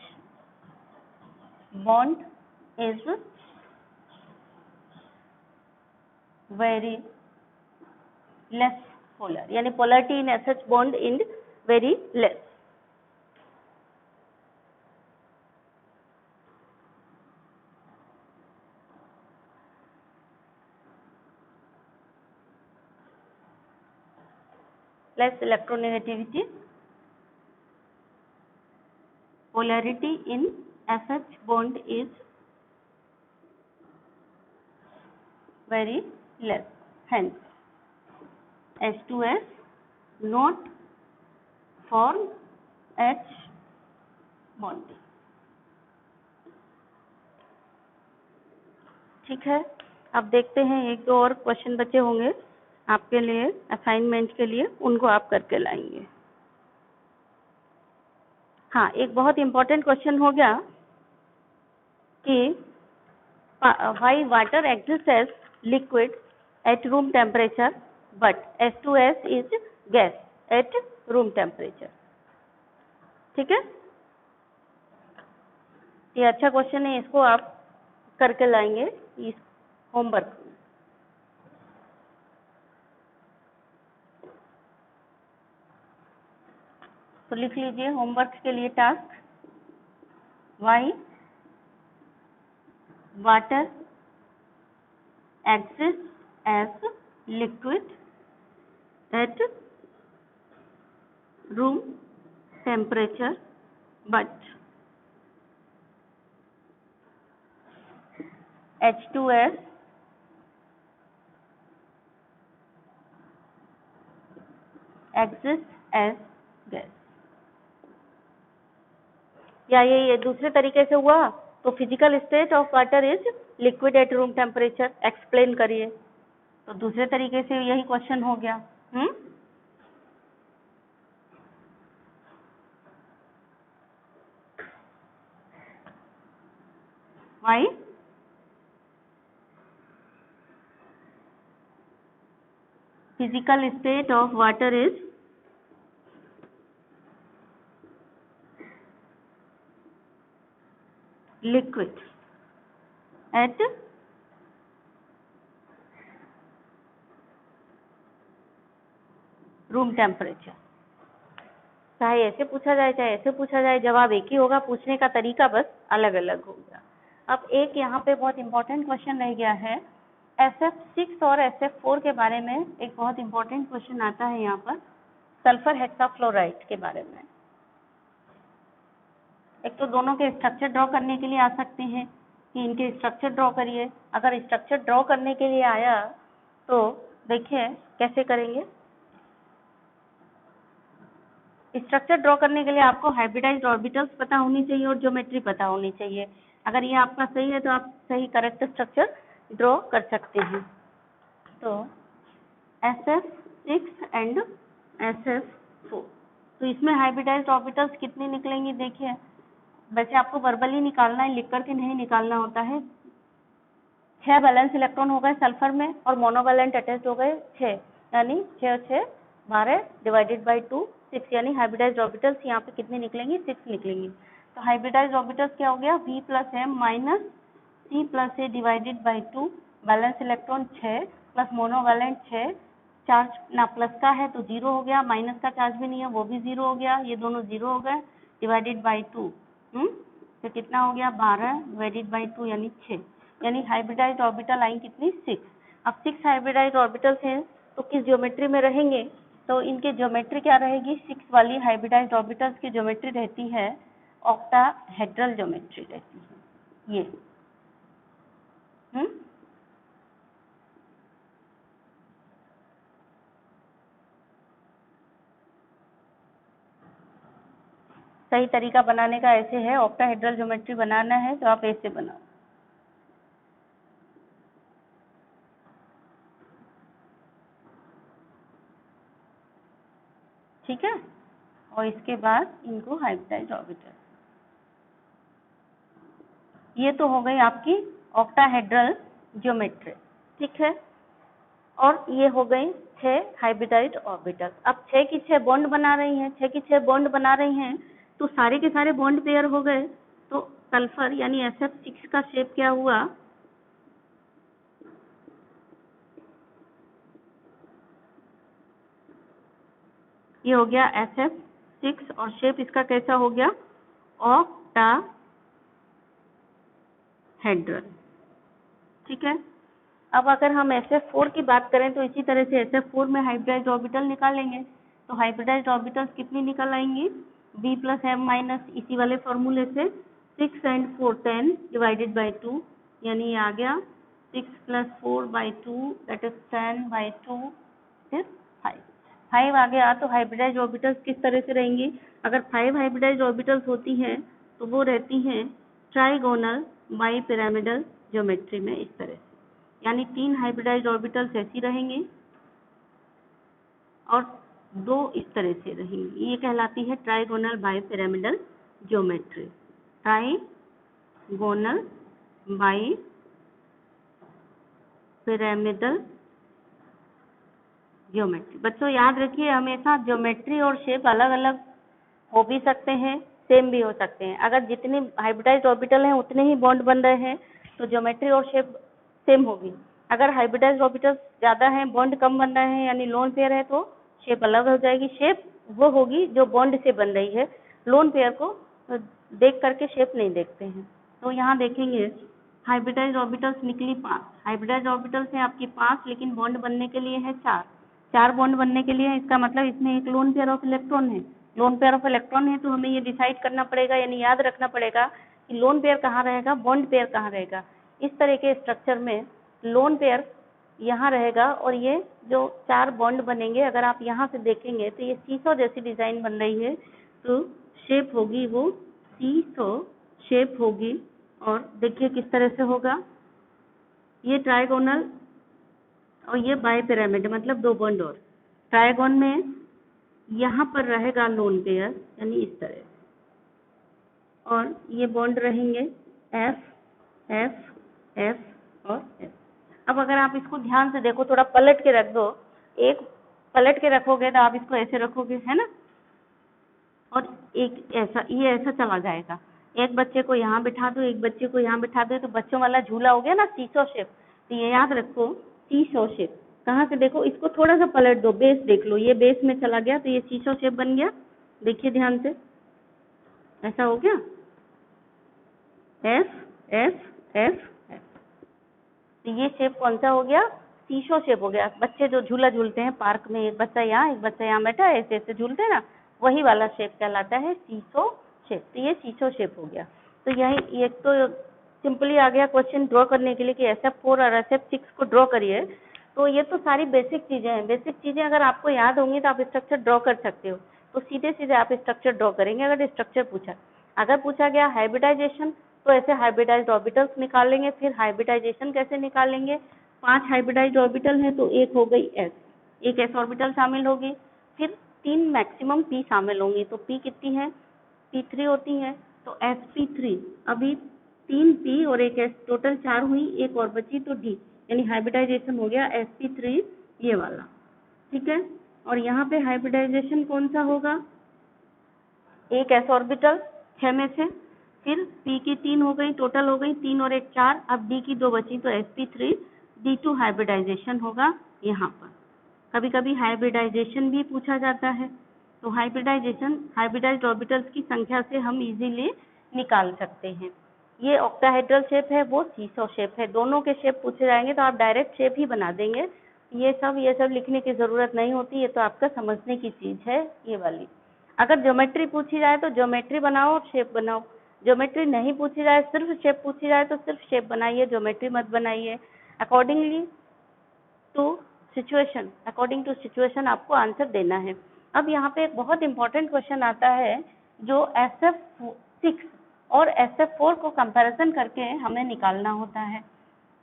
bond is very less polar, यानी polarity in SH bond is very less. Less electronegativity, polarity in SH bond is very less, hence H2S not form H bond. ठीक है, अब देखते हैं एक दो और question बचे होंगे आपके लिए असाइनमेंट के लिए, उनको आप करके लाएंगे. हाँ, एक बहुत इम्पोर्टेंट क्वेश्चन हो गया कि why water exist as liquid at room temperature but H2S is gas at room temperature. ठीक है, ये अच्छा क्वेश्चन है, इसको आप करके लाएंगे इस होमवर्क में. तो लिख लीजिए होमवर्क के लिए task, why water exist as liquid at room temperature but H2S exists as gas. या ये दूसरे तरीके से हुआ तो physical state of water is liquid at room temperature, explain करिए. तो दूसरे तरीके से यही क्वेश्चन हो गया. Why physical state of water is liquid at room temperature. चाहे ऐसे पूछा जाए चाहे ऐसे पूछा जाए, जवाब एक ही होगा, पूछने का तरीका बस अलग अलग होगा. अब एक यहाँ पे बहुत इंपॉर्टेंट क्वेश्चन रह गया है, SF6 और SF4 के बारे में एक बहुत इंपॉर्टेंट क्वेश्चन आता है यहाँ पर, सल्फर हेक्साफ्लोराइड के बारे में. एक तो दोनों के स्ट्रक्चर ड्रॉ करने के लिए आ सकते हैं कि इनके स्ट्रक्चर ड्रॉ करिए. अगर स्ट्रक्चर ड्रॉ करने के लिए आया तो देखिए कैसे करेंगे. स्ट्रक्चर ड्रॉ करने के लिए आपको हाइब्रिडाइज्ड ऑर्बिटल्स पता होनी चाहिए और ज्योमेट्री पता होनी चाहिए. अगर ये आपका सही है तो आप सही करेक्ट स्ट्रक्चर ड्रॉ कर सकते हैं. तो SF6 एंड SF4, तो इसमें हाइब्रिडाइज्ड ऑर्बिटल्स कितनी निकलेंगी देखिए. वैसे आपको वर्बली निकालना है, लिख करके नहीं निकालना होता है. 6 वैलेंस इलेक्ट्रॉन हो गए सल्फर में और मोनोवैलेंट अटैच हो गए 6, यानी 6 और 6 12 डिवाइडेड बाई 2 6, यानी हाइब्रिडाइज्ड ऑर्बिटल्स यहाँ पे कितनी निकलेंगी 6 निकलेंगी. तो हाइब्रिडाइज्ड ऑर्बिटल्स क्या हो गया, V + M - C + A divided by 2, balance electron 6 plus monovalent 6, charge ना प्लस का है तो 0 हो गया, माइनस का चार्ज भी नहीं है वो भी 0 हो गया, ये दोनों 0 हो गए, डिवाइडेड बाई 2. तो कितना हो गया 12 डिवाइडेड बाई 2 यानी 6, यानी हाइब्रिडाइज्ड ऑर्बिटल आई कितनी 6. अब 6 हाइब्रिडाइज्ड ऑर्बिटल्स हैं तो किस ज्योमेट्री में रहेंगे, तो इनके ज्योमेट्री क्या रहेगी, 6 वाली हाइब्रिडाइज्ड ऑर्बिटल्स की ज्योमेट्री रहती है ऑक्टाहेड्रल ज्योमेट्री रहती है ये. सही तरीका बनाने का ऐसे है, ऑक्टाहेड्रल ज्योमेट्री बनाना है तो आप ऐसे बनाओ. ठीक है, और इसके बाद इनको हाइब्रिडाइज्ड ऑर्बिटल। ये तो हो गई आपकी ऑक्टाहेड्रल ज्योमेट्री, ठीक है। और ये हो गई 6 हाइब्रिडाइज्ड ऑर्बिटल। अब 6 की 6 बॉन्ड बना रही हैं, 6 की 6 बॉन्ड बना रही हैं, तो सारे के सारे बॉन्ड पेयर हो गए। तो सल्फर यानी SF6 का शेप क्या हुआ, ये हो गया SF6 और शेप इसका कैसा हो गया, ऑक्टाहेड्रल, ठीक है। अब अगर हम SF4 की बात करें तो इसी तरह से SF4 में हाइब्रिडाइज्ड ऑर्बिटल निकालेंगे। तो हाइब्रिडाइज्ड ऑर्बिटल्स कितनी निकल आएंगी, B + M- इसी वाले फॉर्मूले से 6 and 4 10 डिवाइडेड बाई 2, यानी ये आ गया 6 + 4/2 दैट इज 10/2 फिर 5 आ गया। तो हाइब्रिडाइज्ड ऑर्बिटल्स किस तरह से रहेंगी, अगर 5 हाइब्रिडाइज्ड ऑर्बिटल्स होती हैं तो वो रहती हैं ट्राइगोनल बाइपिरामिडल ज्योमेट्री में, इस तरह से, यानी 3 हाइब्रिडाइज्ड ऑर्बिटल्स ऐसी रहेंगी और 2 इस तरह से रहेंगी। ये कहलाती है trigonal bipyramidal geometry, trigonal bipyramidal geometry. बच्चों याद रखिए हमेशा ज्योमेट्री और शेप अलग अलग हो भी सकते हैं, सेम भी हो सकते हैं। अगर जितने हाइब्रिडाइज्ड ऑर्बिटल हैं उतने ही बॉन्ड बन रहे हैं तो ज्योमेट्री और शेप सेम होगी। अगर हाइब्रिडाइज्ड ऑर्बिटल्स ज्यादा हैं, बॉन्ड कम बन रहे हैं, यानी लोन पेयर है, तो शेप अलग हो जाएगी। शेप वो होगी जो बॉन्ड से बन रही है, लोन पेयर को देख करके शेप नहीं देखते हैं। तो यहाँ देखेंगे हाइब्रिडाइज्ड ऑर्बिटल्स निकली 5, हाइब्रिडाइज्ड ऑर्बिटल्स हैं आपकी 5, लेकिन बॉन्ड बनने के लिए है 4 बॉन्ड बनने के लिए, इसका मतलब इसमें एक लोन पेयर ऑफ इलेक्ट्रॉन है। लोन पेयर ऑफ इलेक्ट्रॉन है तो हमें ये डिसाइड करना पड़ेगा, यानी याद रखना पड़ेगा कि लोन पेयर कहाँ रहेगा, बॉन्ड पेयर कहाँ रहेगा। इस तरह के स्ट्रक्चर में लोन पेयर यहाँ रहेगा और ये जो 4 बॉन्ड बनेंगे, अगर आप यहाँ से देखेंगे तो ये सीसो जैसी डिजाइन बन रही है, तो शेप होगी वो सीसो शेप होगी। और देखिए किस तरह से होगा, ये ट्राइगोनल और ये बाइपिरामिड, मतलब 2 बॉन्ड। और ट्राइगोन में यहाँ पर रहेगा लोन पेयर, यानी इस तरह, और ये बॉन्ड रहेंगे F F F और F। अब अगर आप इसको ध्यान से देखो, थोड़ा पलट के रख दो, एक पलट के रखोगे तो आप इसको ऐसे रखोगे, है ना, और एक ऐसा, ये ऐसा चला जाएगा। एक बच्चे को यहाँ बिठा दो, एक बच्चे को यहाँ बिठा दो, तो बच्चों वाला झूला हो गया ना सीसो शेप। तो ये याद रखो सीसो शेप। कहाँ से देखो, इसको थोड़ा सा पलट दो, बेस देख लो, ये बेस में चला गया तो ये सीसो शेप बन गया। देखिए ध्यान से, ऐसा हो गया F F F F। तो ये शेप कौन सा हो गया, सीसो शेप हो गया। बच्चे जो झूला झूलते हैं पार्क में, एक बच्चा यहाँ एक बच्चा यहाँ बैठा है, ऐसे ऐसे झूलते हैं ना, वही वाला शेप कहलाता है सीसो शेप। तो ये सीसो शेप हो गया। तो यही एक तो सिंपली आ गया क्वेश्चन ड्रॉ करने के लिए कि SF4 और SF6 को ड्रॉ करिए। तो ये तो सारी बेसिक चीजें हैं, बेसिक चीजें अगर आपको याद होंगी तो आप स्ट्रक्चर ड्रॉ कर सकते हो। तो सीधे सीधे आप स्ट्रक्चर ड्रॉ करेंगे अगर स्ट्रक्चर पूछा। अगर पूछा गया हाइब्रिडाइजेशन, तो ऐसे हाइब्रिडाइज्ड ऑर्बिटल्स निकालेंगे। फिर हाइब्रिडाइजेशन कैसे निकालेंगे, 5 हाइब्रिडाइज्ड ऑर्बिटल है तो एक हो गई S, एक S ऑर्बिटल शामिल होगी। फिर 3 मैक्सिमम P शामिल होंगी, तो P कितनी है, P3 होती है, तो sp3। अभी 3 P और एक S, टोटल 4 हुई, एक और बची तो D, यानी हाइब्रिडाइजेशन हो गया sp3 ये वाला, ठीक है। और यहाँ पे हाइब्रिडाइजेशन कौन सा होगा, एक S ऑर्बिटल 6 में से, फिर P की 3 हो गई, टोटल हो गई 3 और एक 4, अब D की 2 बची तो sp3 D2 हाइब्रिडाइजेशन होगा यहाँ पर। कभी कभी हाइब्रिडाइजेशन भी पूछा जाता है, तो हाइब्रिडाइजेशन हाइब्रिडाइज्ड ऑर्बिटल्स की संख्या से हम इजीली निकाल सकते हैं। ये ऑक्टाहेड्रल शेप है, वो सीसो शेप है, दोनों के शेप पूछे जाएंगे तो आप डायरेक्ट शेप ही बना देंगे। ये सब लिखने की जरूरत नहीं होती, ये तो आपका समझने की चीज है ये वाली। अगर ज्योमेट्री पूछी जाए तो ज्योमेट्री बनाओ और शेप बनाओ, ज्योमेट्री नहीं पूछी जाए, सिर्फ शेप पूछी जाए तो सिर्फ शेप बनाइए, ज्योमेट्री मत बनाइए। Accordingly to situation, according to situation आपको आंसर देना है। अब यहाँ पे एक बहुत इंपॉर्टेंट क्वेश्चन आता है जो SF6 और SF4 को कंपैरिजन करके हमें निकालना होता है।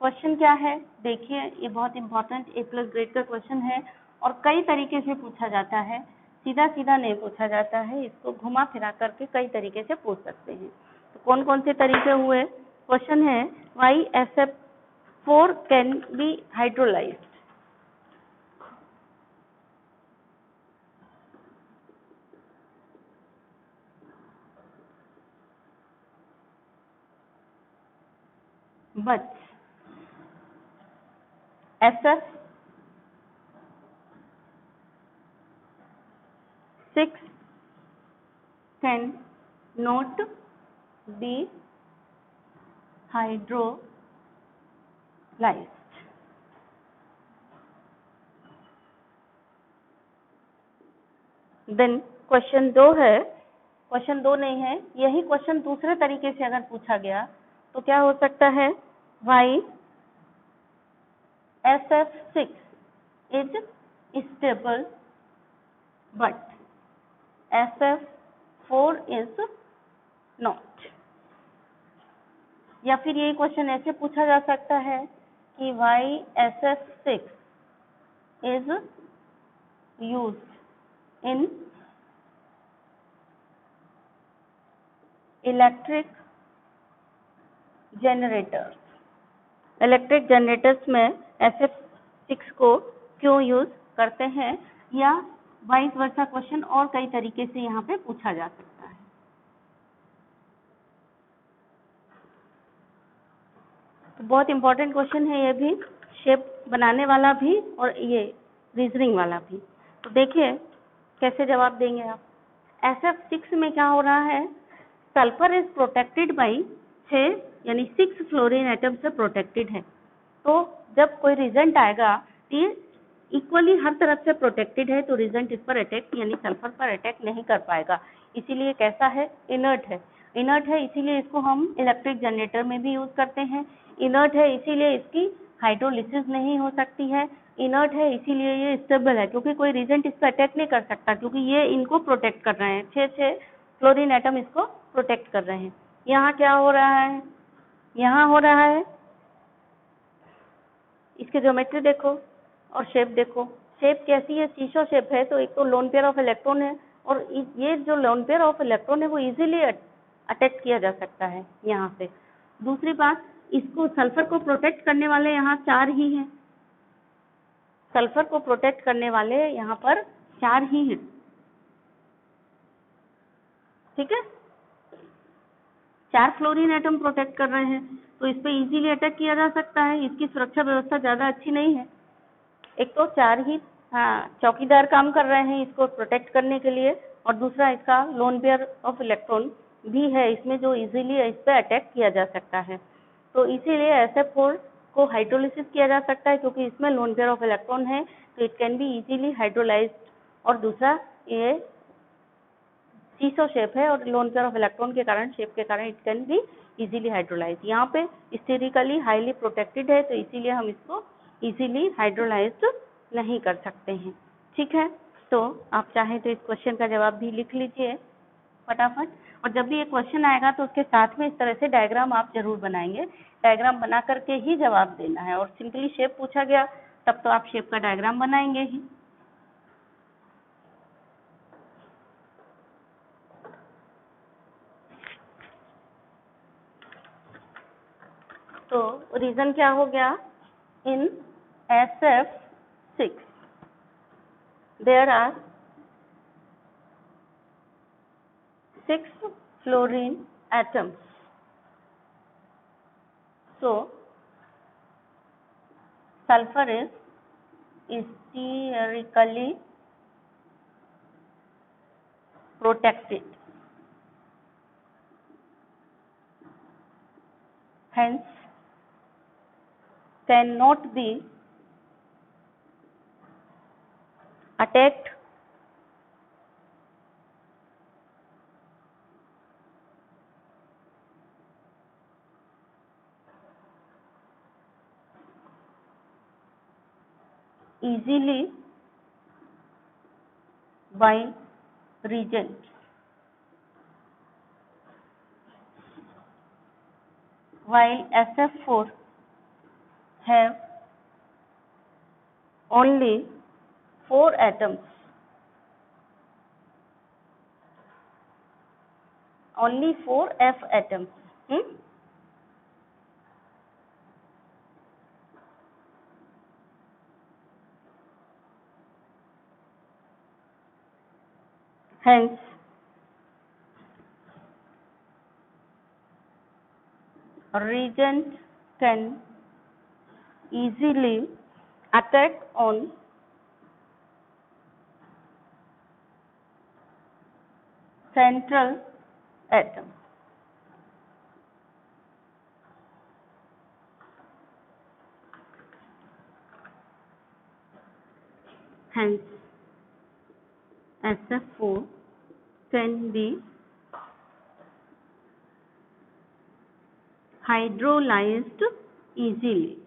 क्वेश्चन क्या है देखिए, ये बहुत इंपॉर्टेंट A+ ग्रेड का क्वेश्चन है और कई तरीके से पूछा जाता है। सीधा सीधा नहीं पूछा जाता है, इसको घुमा फिरा करके कई तरीके से पूछ सकते हैं। तो कौन कौन से तरीके हुए? क्वेश्चन है why SF4 can be hydrolysed. but SF6 can not be hydrolyzed। Then question 2 है, क्वेश्चन 2 नहीं है, यही क्वेश्चन दूसरे तरीके से अगर पूछा गया तो क्या हो सकता है? Why SF6 is stable but SF4 is not. या फिर यही क्वेश्चन ऐसे पूछा जा सकता है कि why SF6 is used in electric generators. Electric generators में SF6 को क्यों यूज करते हैं, या वाइस वर्सा क्वेश्चन और कई तरीके से यहाँ पे पूछा जा सकता है। तो बहुत इंपॉर्टेंट क्वेश्चन है ये भी, शेप बनाने वाला भी और ये रीजनिंग वाला भी। तो देखिए कैसे जवाब देंगे आप। SF6 में क्या हो रहा है? सल्फर इज प्रोटेक्टेड बाई 6 यानी 6 फ्लोरीन एटम से प्रोटेक्टेड है। तो जब कोई रिजल्ट आएगा ये इक्वली हर तरफ से प्रोटेक्टेड है, तो रिजल्ट इस पर अटैक यानी सल्फर पर अटैक नहीं कर पाएगा। इसीलिए कैसा है? इनर्ट है। इनर्ट है इसीलिए इसको हम इलेक्ट्रिक जनरेटर में भी यूज करते हैं। इनर्ट है इसीलिए इसकी हाइड्रोलिसिस नहीं हो सकती है। इनर्ट है इसीलिए ये स्टेबल है, क्योंकि कोई रिजल्ट इस पर अटैक नहीं कर सकता, क्योंकि ये इनको प्रोटेक्ट कर रहे हैं। 6 फ्लोरीन एटम इसको प्रोटेक्ट कर रहे हैं। यहाँ क्या हो रहा है? यहाँ हो रहा है, इसके ज्योमेट्री देखो और शेप देखो। शेप कैसी है? सीसो शेप है। तो एक तो लोन पेयर ऑफ इलेक्ट्रॉन है, और ये जो लोन पेयर ऑफ इलेक्ट्रॉन है वो इजीली अटैच किया जा सकता है यहाँ से। दूसरी बात, इसको सल्फर को प्रोटेक्ट करने वाले यहाँ 4 ही हैं। सल्फर को प्रोटेक्ट करने वाले यहाँ पर 4 ही हैं, ठीक है। 4 फ्लोरीन एटम प्रोटेक्ट कर रहे हैं, तो इस पे इजीली अटैक किया जा सकता है। इसकी सुरक्षा व्यवस्था ज्यादा अच्छी नहीं है। एक तो 4 ही चौकीदार काम कर रहे हैं इसको प्रोटेक्ट करने के लिए, और दूसरा इसका लोन पेयर ऑफ इलेक्ट्रॉन भी है इसमें जो इजीली इस पे अटैक किया जा सकता है। तो इसीलिए SF4 को हाइड्रोलिसिस किया जा सकता है, क्योंकि इसमें लोन पेयर ऑफ इलेक्ट्रॉन है, तो it can be easily hydrolysed. और दूसरा ये सीसो शेप है, और लोन पेयर ऑफ इलेक्ट्रॉन के कारण, शेप के कारण, it can be easily hydrolyse. यहाँ पे स्टेरिकली हाईली प्रोटेक्टेड है, तो इसीलिए हम इसको इजीली हाइड्रोलाइज्ड नहीं कर सकते हैं, ठीक है। तो आप चाहें तो इस क्वेश्चन का जवाब भी लिख लीजिए फटाफट। और जब भी ये क्वेश्चन आएगा तो उसके साथ में इस तरह से डायग्राम आप जरूर बनाएंगे। डायग्राम बना करके ही जवाब देना है, और सिंपली शेप पूछा गया तब तो आप शेप का डायग्राम बनाएंगे ही। तो रीजन क्या हो गया? इन SF6 there are 6 fluorine atoms. So sulfur is sterically protected. Hence cannot be attacked easily by reagent, while SF4 have only 4 atoms only 4 F atoms. Hence, a reagent can easily attack on central atom. Hence, SF4 can be hydrolyzed easily.